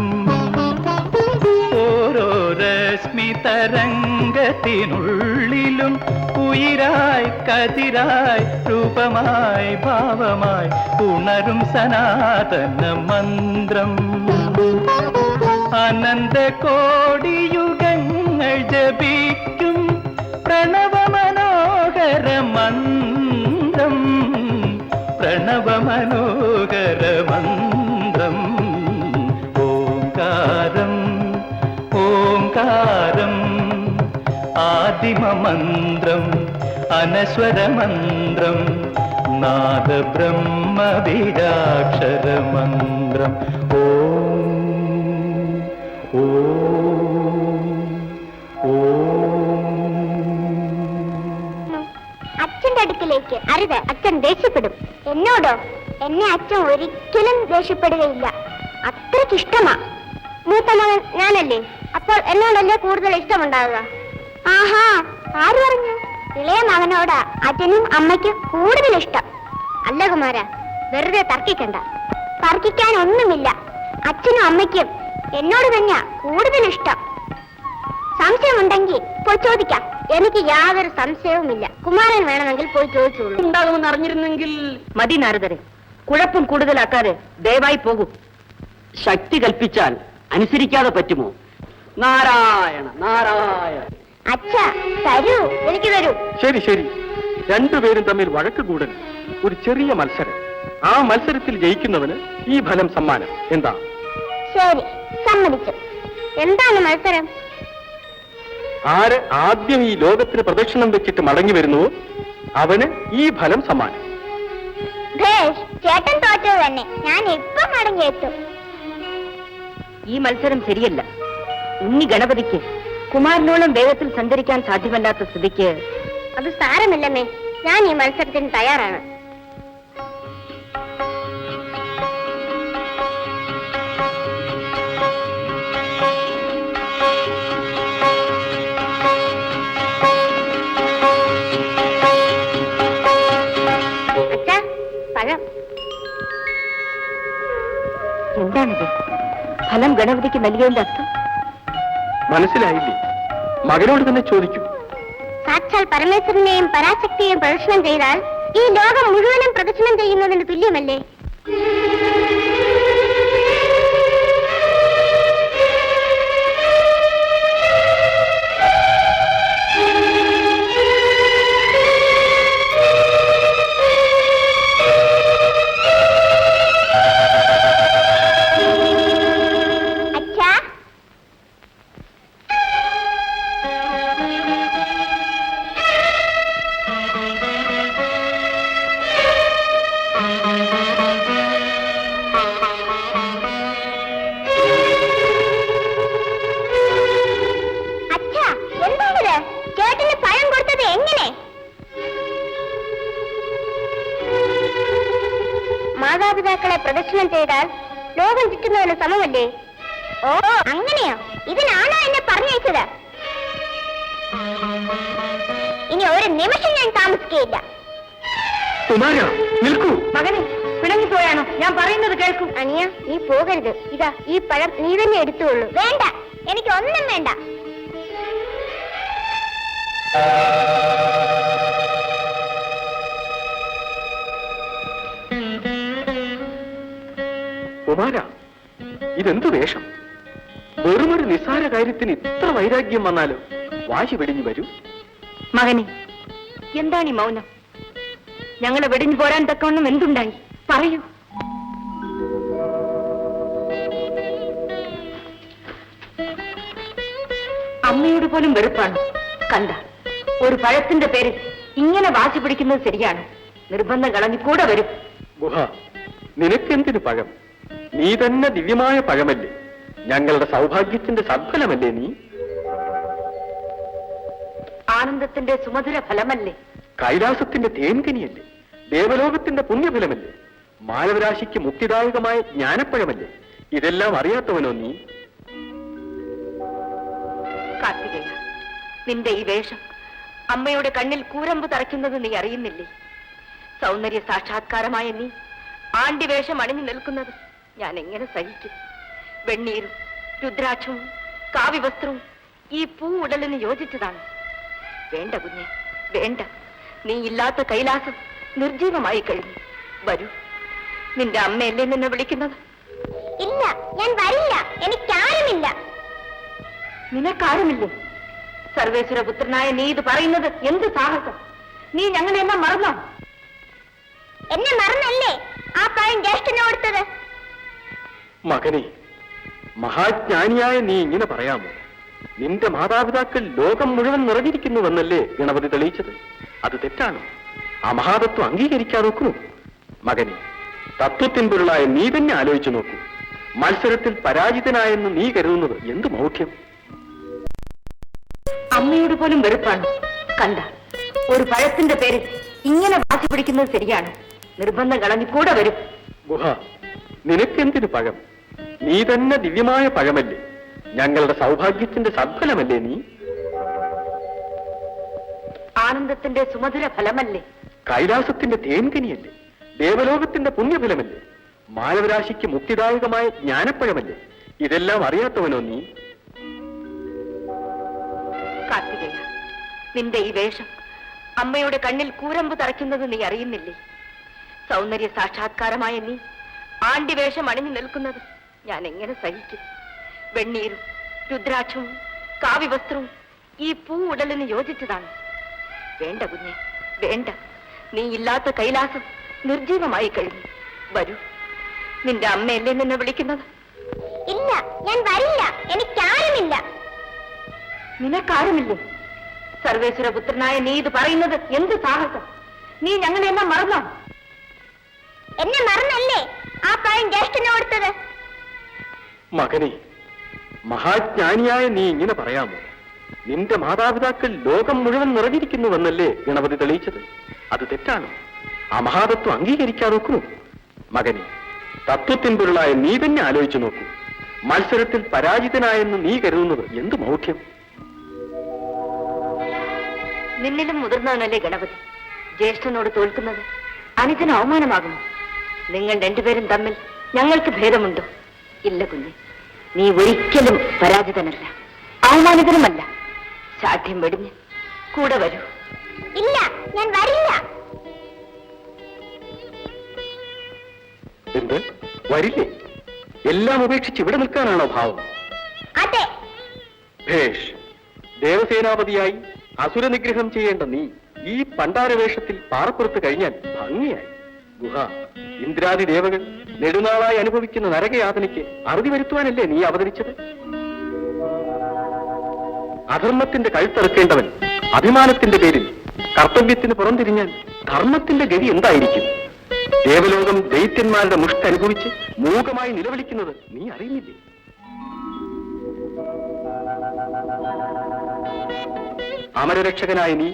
ഓരോ രശ്മി തരംഗത്തിനുള്ളിലും ഉയിരായി കതിരായി രൂപമായി ഭാവമായി ഉണരും സനാതന മന്ത്രം. അനന്ത കോടിയുഗങ്ങൾ ജപിക്കും പ്രണവമനോഹര മന്ത്രം പ്രണവമനോഹര മന്ത്രം. ഓംകാരം ഓംകാരം ആദിമമന്ത്രം അനശ്വരമന്ത്രം നാദബ്രഹ്മബീജാക്ഷരമന്ത്രം. അച്ഛന്റെ അടുക്കിലേക്ക് അരുത്, അച്ഛൻ ദേഷ്യപ്പെടും. എന്നോടോ? എന്നെ അച്ഛൻ ഒരിക്കലും ദേഷ്യപ്പെടുകയില്ല. അത്രയ്ക്കിഷ്ടമാ. മൂത്ത മകൻ ഞാനല്ലേ, അപ്പോൾ എന്നോടല്ലേ കൂടുതൽ ഇഷ്ടമുണ്ടാവുക? ആഹാ, ആര് പറഞ്ഞു? ഇളയ മകനോടാ അച്ഛനും അമ്മയ്ക്കും കൂടുതൽ ഇഷ്ടം. അല്ല കുമാര, വെറുതെ തർക്കിക്കണ്ട. തർക്കിക്കാൻ ഒന്നുമില്ല. അച്ഛനും അമ്മയ്ക്കും എന്നോട് തന്നെയാ കൂടുതൽ ഇഷ്ടം. സംശയമുണ്ടെങ്കിൽ പോയി ചോദിക്കാം. എനിക്ക് യാതൊരു സംശയവുമില്ല. കുമാരൻ വേണമെങ്കിൽ പോയി ചോദിച്ചോളൂ. ഉണ്ടാകുമെന്ന് അറിഞ്ഞിരുന്നെങ്കിൽ മതി നാരദരെ. കുഴപ്പം കൂടുതലാക്കാതെ ദയവായി പോകൂ. ശക്തി കൽപ്പിച്ചാൽ അനുസരിക്കാതെ പറ്റുമോ? നാരായണ നാരായണ. അച്ഛാ, തരൂ, എനിക്ക് തരൂ. ശരി ശരി, രണ്ടുപേരും തമ്മിൽ വഴക്ക് കൂടൽ. ഒരു ചെറിയ മത്സരം. ആ മത്സരത്തിൽ ജയിക്കുന്നവന് ഈ ഫലം സമ്മാനം. എന്താ? ശരി, സമ്മതിച്ചു. എന്താണ് മത്സരം? ആര് ആദ്യം ഈ ലോകത്തിന് പ്രദക്ഷിണം വെച്ചിട്ട് മടങ്ങി വരുന്നുവോ അവന് ഈ ഫലം സമ്മാനം. ഭേഷ്, ചേട്ടൻ തോറ്റത് തന്നെ. ഞാൻ ഇപ്പൊ മടങ്ങിയെത്തും. ഈ മത്സരം ശരിയല്ല. ഉണ്ണി ഗണപതിക്ക് കുമാരനോളം വേഗത്തിൽ സഞ്ചരിക്കാൻ സാധ്യമല്ലാത്ത സ്ഥിതിക്ക് അത് സാരമില്ലമ്മേ, ഞാൻ ഈ മത്സരത്തിന് തയ്യാറാണ്. എന്താണിത്? ഫലം ഗണപതിക്ക് നൽകിയതിന്റെ അർത്ഥം മനസ്സിലായില്ലേ? മകനോട് തന്നെ ചോദിക്കൂ. സാക്ഷാൽ പരമേശ്വരനെയും പരാശക്തിയെയും പ്രദക്ഷിണം ചെയ്താൽ ഈ ലോകം മുഴുവനും പ്രദക്ഷിണം ചെയ്യുന്നതിന് തുല്യമല്ലേ? മാതാപിതാക്കളെ പ്രദക്ഷിണം ചെയ്താൽ ലോകം ചുറ്റുന്നതിന് സമമല്ലേ? ഓ അങ്ങനെയോ? ഇതിനാണോ എന്നെ പറഞ്ഞയച്ചത്? ഇനി ഒരു നിമിഷം ഞാൻ താമസിക്കുകയില്ല. മകനെ പിണങ്ങിപ്പോയാണോ? ഞാൻ പറയുന്നത് കേൾക്കൂ. അനിയ, നീ പോകരുത്. ഇതാ ഈ പഴം നീ തന്നെ എടുത്തുകൊള്ളൂ. വേണ്ട, എനിക്ക് ഒന്നും വേണ്ട. കുമാര, ഇതെന്തു വേഷം? വെറുമൊരു നിസ്സാര കാര്യത്തിന് ഇത്ര വൈരാഗ്യം വന്നാലോ? വാശി വെടിഞ്ഞു വരൂ. മകനെ, എന്താണ് ഈ മൗനം? ഞങ്ങളെ വെടിഞ്ഞു പോരാൻ തക്കവണ്ണം എന്തുണ്ടായി? പറയൂ. അമ്മയോട് പോലും വെറുപ്പാണ്. കണ്ട, ഒരു പഴത്തിന്റെ പേരിൽ ഇങ്ങനെ വാശി പിടിക്കുന്നത് ശരിയാണ്? നിർബന്ധം കളഞ്ഞു കൂടെ വരും. ഗുഹ, നിനക്കെന്തിനു പഴം? നീ തന്നെ ദിവ്യമായ പഴമല്ലേ? ഞങ്ങളുടെ സൗഭാഗ്യത്തിന്റെ സദ്ഫലമല്ലേ നീ? ആനന്ദത്തിന്റെ സുമധുര ഫലമല്ലേ? കൈലാസത്തിന്റെ തേൻകനിയല്ലേ? ദേവലോകത്തിന്റെ പുണ്യഫലമല്ലേ? മാനവരാശിക്ക് മുക്തിദായകമായ ജ്ഞാനപ്പഴമല്ലേ? ഇതെല്ലാം അറിയാത്തവനോ നീ? കാർത്തികേയ, നിന്റെ ഈ വേഷം അമ്മയുടെ കണ്ണിൽ കൂരമ്പ് തറയ്ക്കുന്നത് നീ അറിയുന്നില്ലേ? സൗന്ദര്യ സാക്ഷാത്കാരമായ നീ ആണ്ടി വേഷം അണിഞ്ഞു നിൽക്കുന്നത് ഞാൻ എങ്ങനെ സഹിക്കും? വെണ്ണീരും രുദ്രാക്ഷവും കാവ്യവസ്ത്രവും ഈ പൂ ഉടലിന് യോജിച്ചതാണ്. വേണ്ട കുഞ്ഞെ, വേണ്ട. നീ ഇല്ലാത്ത കൈലാസം നിർജീവമായി കഴിഞ്ഞു. വരൂ, നിന്റെ അമ്മയല്ലേ നിന്നെ വിളിക്കുന്നത്? ഇല്ല, ഞാൻ വരില്ല. എനിക്കാരുമില്ല. നിനക്കാരുമില്ലേ? സർവേശ്വരപുത്രനായ നീ ഇത് പറയുന്നത് എന്ത് സാഹസം? നീ ഞങ്ങളെല്ലാം മറന്നോ? എന്നെ മറന്നല്ലേ ആ പഴം ജ്യേഷ്ഠന് കൊടുത്തത്? മകനെ, മഹാജ്ഞാനിയായ നീ ഇങ്ങനെ പറയാമോ? നിന്റെ മാതാപിതാക്കൾ ലോകം മുഴുവൻ നിറഞ്ഞിരിക്കുന്നുവെന്നല്ലേ ഗണപതി തെളിയിച്ചത്? അത് തെറ്റാണോ? ആ മഹാതത്വം അംഗീകരിക്കാൻ നോക്കൂ. മകനെ, തത്വത്തിൻപൊരുളായ നീ തന്നെ ആലോചിച്ചു നോക്കൂ. മത്സരത്തിൽ പരാജിതനായെന്ന് നീ കരുതുന്നത് എന്ത് മൗഢ്യം! അമ്മയോട് പോലും വെറുപ്പാണ്. കണ്ട, ഒരു പഴത്തിന്റെ പേരിൽ ഇങ്ങനെ വാശി പിടിക്കുന്നത് ശരിയാണ്? നിർബന്ധം കളഞ്ഞു കൂടെ വരും. ഗുഹ, നിനക്കെന്തിനു പഴം? നീ തന്നെ ദിവ്യമായ പഴമല്ലേ? ഞങ്ങളുടെ സൗഭാഗ്യത്തിന്റെ സദ്ഫലമല്ലേ നീ? ആനന്ദത്തിന്റെ സുമധുര ഫലമല്ലേ? കൈലാസത്തിന്റെ തേൻകനിയല്ലേ? ദേവലോകത്തിന്റെ പുണ്യഫലമല്ലേ? മാനവരാശിക്ക് മുക്തിദായകമായ ജ്ഞാനപ്പഴമല്ലേ? ഇതെല്ലാം അറിയാത്തവനോ നീ? കാർത്തികേയ, നിന്റെ ഈ വേഷം അമ്മയുടെ കണ്ണിൽ കൂരമ്പ് തറയ്ക്കുന്നത് നീ അറിയുന്നില്ലേ? സൗന്ദര്യ സാക്ഷാത്കാരമായ നീ ആണ്ടി വേഷം അണിഞ്ഞു നിൽക്കുന്നത് ഞാൻ എങ്ങനെ സഹിക്കും? വെണ്ണീരും രുദ്രാക്ഷവും കാവ്യവസ്ത്രവും ഈ പൂ ഉടലിന് യോജിച്ചതാണ്. വേണ്ട കുഞ്ഞെ, വേണ്ട. നീ ഇല്ലാത്ത കൈലാസം നിർജീവമായി കഴിഞ്ഞു. വരൂ, നിന്റെ അമ്മയല്ലേ നിന്നെ വിളിക്കുന്നത്? ഇല്ല, ഞാൻ വരില്ല. എനിക്കാരുമില്ല. നിനക്കാരുമില്ലേ? സർവേശ്വരപുത്രനായ നീ ഇത് പറയുന്നത് എന്ത് സാഹസം? നീ ഞങ്ങളെല്ലാം മറന്നോ? എന്നെ മറന്നല്ലേ ആ പഴം ജ്യേഷ്ഠന് കൊടുത്തത്? മകനെ, മഹാജ്ഞാനിയായ നീ ഇങ്ങനെ പറയാമോ? നിന്റെ മാതാപിതാക്കൾ ലോകം മുഴുവൻ നിറഞ്ഞിരിക്കുന്നുവെന്നല്ലേ ഗണപതി തെളിയിച്ചത്? അത് തെറ്റാണോ? ആ മഹാതത്വം അംഗീകരിക്കാൻ നോക്കൂ. മകനെ, തത്വത്തിൻപൊരുളായ നീ തന്നെ ആലോചിച്ചു നോക്കൂ. മത്സരത്തിൽ പരാജിതനായെന്ന് നീ കരുതുന്നത് എന്ത് മൗഢ്യം! നിന്നിലും മുതിർന്നവനല്ലേ ഗണപതി? ജ്യേഷ്ഠനോട് തോൽക്കുന്നത് അനുജന് അവമാനമാകുമോ? നിങ്ങൾ രണ്ടുപേരും തമ്മിൽ ഞങ്ങൾക്ക് ഭേദമുണ്ടോ? ഇല്ല കുഞ്ഞ്, നീ ഒരിക്കലും പരാജിതനല്ല, അവമാനിതനുമല്ല. ശാഠ്യം വെടിഞ്ഞ് കൂടെ വരൂ. ഇല്ല, ഞാൻ വരില്ല. എന്ത് വരില്ലേ? എല്ലാം ഉപേക്ഷിച്ച് ഇവിടെ നിൽക്കാനാണോ ഭാവം? അതെ. ഭേഷ്, ദേവസേനാപതിയായി അസുര നിഗ്രഹം ചെയ്യേണ്ട നീ ഈ പണ്ടാരവേഷത്തിൽ പാറപ്പുറത്ത് കഴിഞ്ഞാൽ ഭംഗിയായി. ഗുഹ, ഇന്ദ്രാദി ദേവകൾ നെടുനാളായി അനുഭവിക്കുന്ന നരകയാതനയ്ക്ക് അറുതി വരുത്തുവാനല്ലേ നീ അവതരിച്ചത്? അധർമ്മത്തിന്റെ കഴുത്തറുക്കേണ്ടവൻ അഭിമാനത്തിന്റെ പേരിൽ കർത്തവ്യത്തിന് പുറംതിരിഞ്ഞാൽ ധർമ്മത്തിന്റെ ഗതി എന്തായിരിക്കും? ദേവലോകം ദൈത്യന്മാരുടെ മുഷ്ട് അനുഭവിച്ച് മൂകമായി നിലവിളിക്കുന്നത് നീ അറിയുന്നില്ലേ? അമരരക്ഷകനായ നീ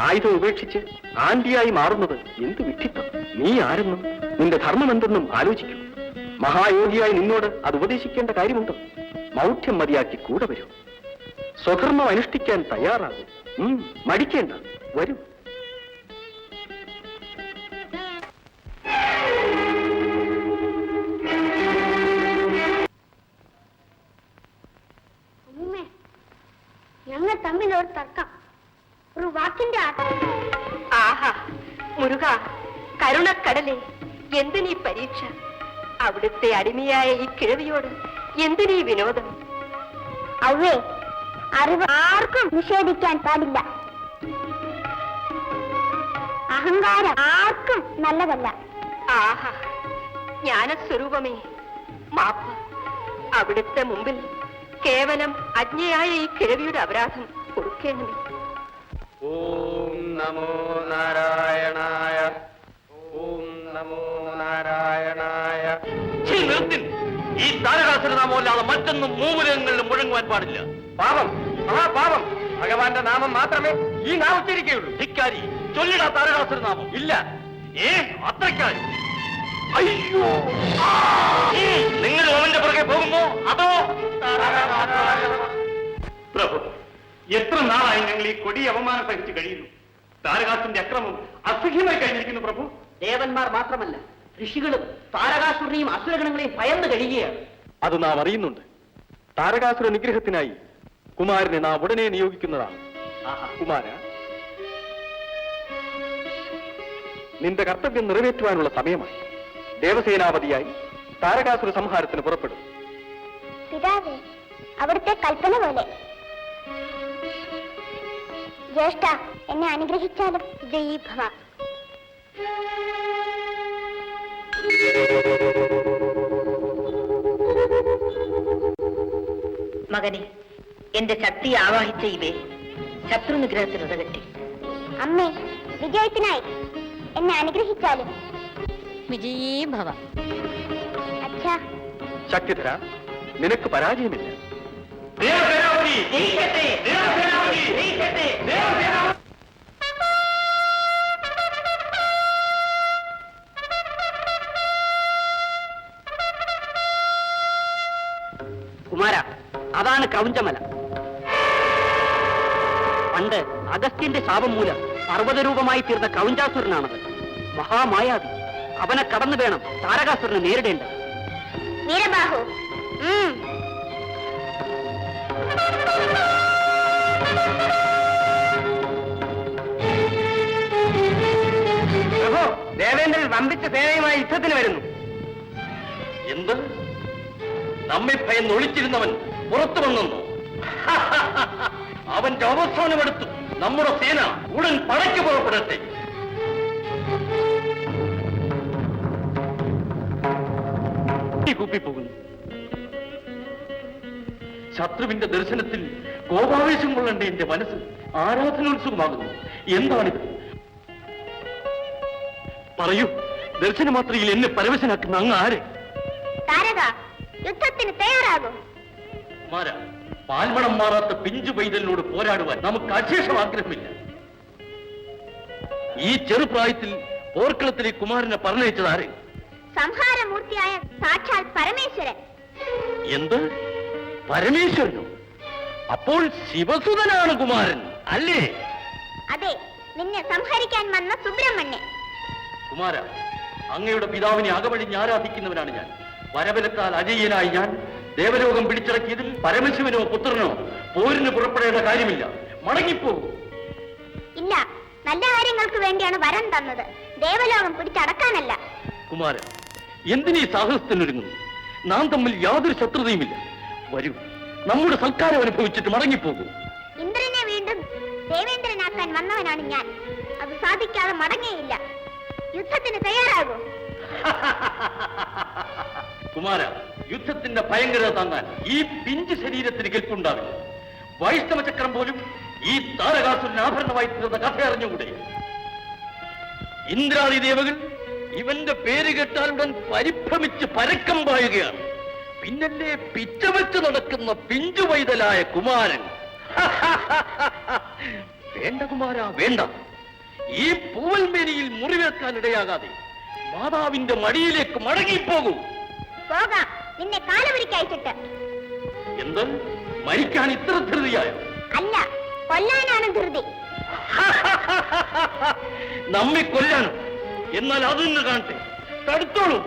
ആയുധം ഉപേക്ഷിച്ച് ആന്റിയായി മാറുന്നത് എന്ത് വിഡ്ഢിത്തം! നീ ആരെന്നും നിന്റെ ധർമ്മം എന്തെന്നും ആലോചിക്കൂ. മഹായോഗിയായി നിന്നോട് അത് ഉപദേശിക്കേണ്ട കാര്യമുണ്ടോ? മൗഢ്യം മതിയാക്കി കൂടെ വരൂ. സ്വധർമ്മം അനുഷ്ഠിക്കാൻ തയ്യാറാകും. മടിക്കേണ്ട, വരൂ. ഞങ്ങൾ തമ്മിൽ ഒരു തർക്കം, ഒരു വാക്കിന്റെ ആട്ടം. ആഹാ മുരുക, കരുണക്കടലേ, എന്തിനീ പരീക്ഷ? അവിടുത്തെ അടിമയായ ഈ കിഴവിയോട് എന്തിനീ വിനോദം? അവേ, അറിവ് ആർക്കും നിഷേധിക്കാൻ പാടില്ല. അഹങ്കാരം ആർക്കും നല്ലതല്ല. ആഹാ ജ്ഞാനസ്വരൂപമേ, മാപ്പ്. അവിടുത്തെ മുമ്പിൽ കേവലം അജ്ഞയായ ഈ കിഴവിയുടെ അപരാധം കൊടുക്കേണമേ. ഓം നമോ നാരായണായ. ഓം നമോ നാരായണായ. ഈ താരകാസുരനാമമല്ലാതെ മറ്റൊന്നും മൂലങ്ങളിലും മുഴങ്ങുവാൻ പാടില്ല. പാപം, മഹാപാപം. ഭഗവാന്റെ നാമം മാത്രമേ ഈ നാം ഉച്ചരിക്കുകയുള്ളൂ. ഇക്കാരി ചൊല്ലിടാ താരകാസുരനാമം. ഇല്ല. അത്രക്കാരി. അയ്യോ, നിങ്ങൾ ഓമന്റെ പുറകെ പോകുമോ അതോ? പ്രഭു, എത്ര നാളായി ഞങ്ങൾ ഈ കൊടിയ അവമാനം സഹിച്ചു കഴിയുന്നു. താരകാസുരന്റെ അക്രമം അസഹ്യമായി കഴിഞ്ഞിരിക്കുന്നു പ്രഭു. ദേവന്മാർ മാത്രമല്ല, ഋഷികളും താരകാസുരനെയും അസുരഗണങ്ങളെയും ഭയന്ന് കഴിയുകയാണ്. അത് നാം അറിയുന്നുണ്ട്. താരകാസുര നിഗ്രഹത്തിനായി കുമാരനെ നാം ഉടനെ നിയോഗിക്കുന്നതാണ്. കുമാര, നിന്റെ കർത്തവ്യം നിറവേറ്റുവാനുള്ള സമയമായി. ദേവസേനാപതിയായി താരകാസുര സംഹാരത്തിന് പുറപ്പെടും. പിതാവേ, അവിടുത്തെ കൽപ്പന പോലെ. ജ്യേഷ്ഠ, എന്നെ അനുഗ്രഹിച്ചാലും. ജയ് ഭവ. മകനെ, എന്റെ ശക്തി ആവാഹിച്ച ഇവേ ശത്രുനിഗ്രഹത്തിന് ഉതകട്ടെ. അമ്മേ, വിജയത്തിനായി എന്നെ അനുഗ്രഹിച്ചാലും. വിജയീ ഭവ. അച്ഛാ, ശക്തിധര, നിനക്ക് പരാജയമില്ല. കുമാര, അതാണ് ക്രൗഞ്ചമല. പണ്ട് അഗസ്ത്യന്റെ ശാപം മൂലം പർവ്വതരൂപമായി തീർന്ന ക്രൗഞ്ചാസുരനാണത്. മഹാമായാവി. അവനെ കടന്നു വേണം താരകാസുരനെ നേരിടേണ്ടത്. വീരബാഹു. ദേവേന്ദ്രൻ വമ്പിച്ച സേനയുമായി യുദ്ധത്തിന് വരുന്നു. എന്ത്? നമ്മെ ഭയന്ന് ഒളിച്ചിരുന്നവൻ പുറത്തു വന്നു. അവന്റെ അവസാനമെടുത്തു. നമ്മുടെ സേന ഉടൻ പടയ്ക്ക് പുറപ്പെടട്ടെ. കുപ്പിപ്പോകുന്നു. ശത്രുവിന്റെ ദർശനത്തിൽ കോപാവേശം കൊള്ളേണ്ട എന്റെ മനസ്സ് ആരാധനോത്സുകമാകുന്നു. എന്താണിത്? പറയൂ, ദർശനമാത്രയിൽ എന്നെ പരവശനാക്കുന്ന അങ്ങ് ആര്? താരക, യുദ്ധത്തിന് തയ്യാറാകും. പാൽമണം മാറാത്ത പിഞ്ചു പൈതലിനോട് പോരാടുവാൻ നമുക്ക് അശേഷം ആഗ്രഹമില്ല. ഈ ചെറുപ്രായത്തിൽ പോർക്കളത്തിലെ കുമാരനെ പറഞ്ഞയച്ചത് ആര്? സംഹാരമൂർത്തിയായ സാക്ഷാൽ പരമേശ്വരൻ. എന്ത്? പരമേശ്വരനോ? അപ്പോൾ ശിവസുതനാണ് കുമാരൻ അല്ലേ? അതെ, നിന്നെ സംഹരിക്കാൻ വന്ന സുബ്രഹ്മണ്യൻ. കുമാര, അങ്ങയുടെ പിതാവിനെ അകവഴിഞ്ഞ് ആരാധിക്കുന്നവനാണ് ഞാൻ. വരവിലത്താൽ അജയ്യനായി ഞാൻ ദേവലോകം പിടിച്ചടക്കിയതിൽ പരമശിവനോ പുത്രനോ പോരിന് പുറപ്പെടേണ്ട കാര്യമില്ല. മടങ്ങിപ്പോകൂ. ഇല്ല, നല്ല കാര്യങ്ങൾക്ക് വേണ്ടിയാണ് വരം തന്നത്, ദേവലോകം പിടിച്ചടക്കാനല്ല. കുമാരൻ, എന്തിനീ സാഹസത്തിനൊരുങ്ങുന്നു? നാം തമ്മിൽ യാതൊരു ശത്രുതയുമില്ല. വരൂ, നമ്മുടെ സൽക്കാരം അനുഭവിച്ചിട്ട് മടങ്ങിപ്പോകൂ. ഇന്ദ്രനെ വീണ്ടും ദേവേന്ദ്രനാക്കാൻ വന്നവനാണ് ഞാൻ. അത് സാധിക്കാതെ മടങ്ങിയില്ല. യുദ്ധത്തിന് തയ്യാറാകൂ. കുമാര, യുദ്ധത്തിന്റെ ഭയങ്കരത താങ്ങാൻ ഈ പിഞ്ച് ശരീരത്തിന് കെൽപ്പുണ്ടാവില്ല. വൈഷ്ണവ ചക്രം പോലും ഈ താരകാസുരന് ആഭരണമായി തീർന്ന കഥ അറിഞ്ഞുകൂടെ? ഇന്ദ്രാദി ദേവകൾ ഇവന്റെ പേര് കേട്ടാലുടൻ പരിഭ്രമിച്ച് പരക്കം പായുകയാണ്. പിന്നല്ലേ പിച്ചവെച്ച് നടക്കുന്ന പിഞ്ചു വൈതലായ കുമാരൻ. വേണ്ട കുമാര, വേണ്ട. ഈ പൂവൽമേനിയിൽ മുറിവേൽക്കാൻ ഇടയാകാതെ മാതാവിന്റെ മടിയിലേക്ക് മടങ്ങിപ്പോകൂ. പോകാം, നിന്നെ കാലുപിടിക്കയച്ചിട്ട്. എന്ത്? മരിക്കാൻ ഇത്ര ധൃതിയായോ? അല്ല, കൊല്ലാനാണ് ധൃതി. നമ്മെ കൊല്ലാനും? എന്നാൽ അതൊന്ന് കാണട്ടെ. തടുത്തോളൂ.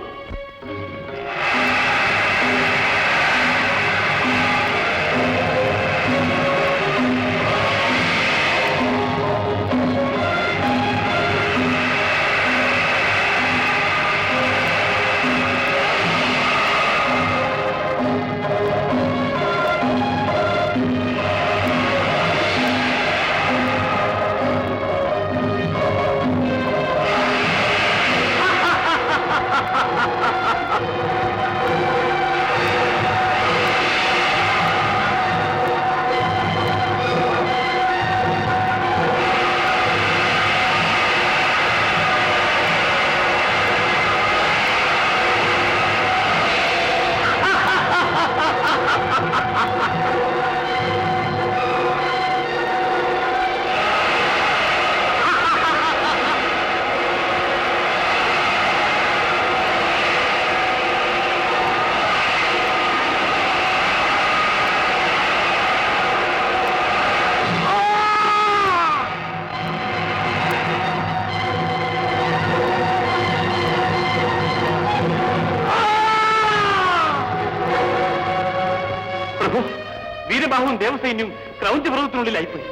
വീരബാഹുവും ദേവസൈന്യവും ക്രൗഞ്ച പർവ്വത്തിനുള്ളിലായിപ്പോയി.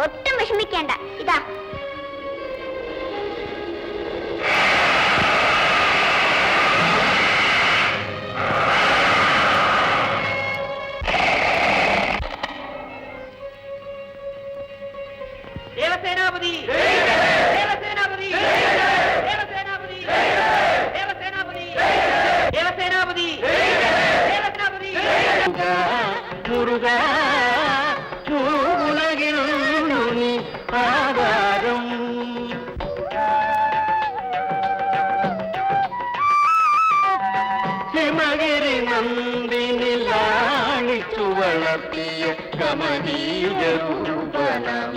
ഒട്ടും വിഷമിക്കേണ്ട. ഇതാ ദേവസേനാപതി, ദേവസേനാപതി, ദേവസേനാപതി, ദേവസേനാപതി, ദേവസേനാപതി, ദേവസേനാപതി. മുരുക ഉലകിൽ ആധാരം ഹിമഗിരി നന്ദിനിലാളിച്ചു വളർത്തിയ കമനീയ രൂപനം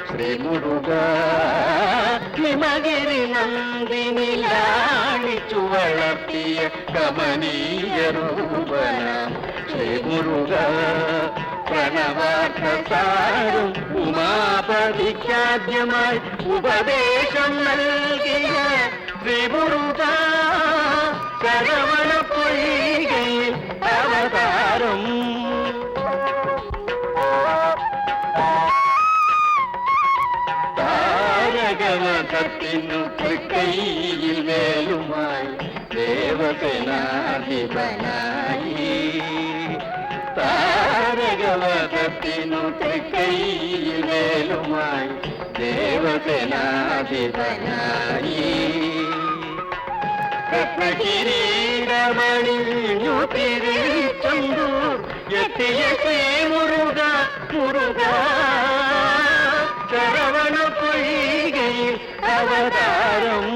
ശ്രീ മുരുക. ഹിമഗിരി നന്ദിനിലാളിച്ചു വളർത്തിയ കമനീയ രൂപനം ശ്രീ മുരുക. പ്രണവാർത്ഥസാരം ഉമാപതിക്കാദ്യമായി ഉപദേശം നൽകിയ ശ്രീ മുരുക. ശരവണ പൊയ്കയിൽ അവതാരം താരകവധത്തിനു തൃക്കൈയിൽ വേലുമായി ദേവസേനാധിപനായി. താരകവധത്തിനു തൃക്കൈയിൽ വേലുമായി ദേവസേനാധിപനായി. രത്നകിരീടമണിഞ്ഞു തിരിച്ചൊണ്ടൂർ എത്തിയ ശ്രീ മുരുക. മുരുക ശരവണ പൊയ്കയിൽ അവതാരം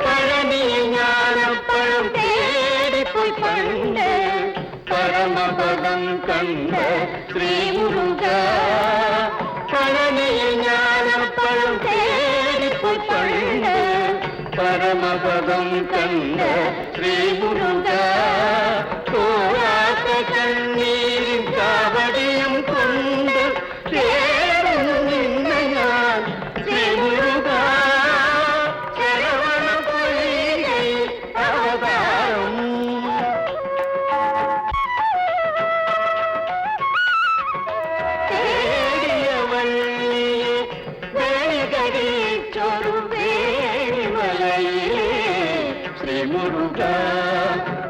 പഴനിയിൽ ജ്ഞാനപ്പഴം തേടിപ്പോയി പണ്ട് പരമപദം കണ്ട ശ്രീ മുരുക. പഴനിയിൽ ജ്ഞാനപ്പഴം തേടിപ്പോയി പണ്ട് പരമപദം കണ്ട ശ്രീ മുരുക. തോരാത്ത കണ്ണീരിൻ കാവടിയും കൊണ്ട് ചേർന്നു നിന്ന ഞാൻ ശ്രീ മുരുക. முருக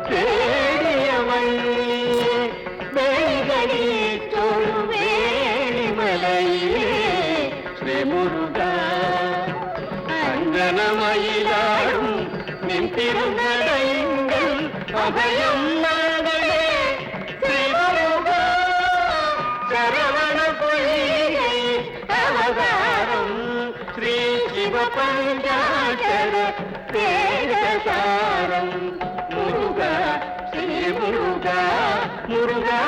தேடிய வள்ளியே வேலிகளி வேலிமலையே ஸ்ரீ முருக அஞ்சனமயிலாடும் நின் திருநடைங்கள் அபயம் நாடே ஸ்ரீ முருக சரவண பொய்கை அவதாரம் ஸ்ரீ சிவ பஞ்சாட்சர வேதசாரம் முருகா ஸ்ரீ முருகா முருகா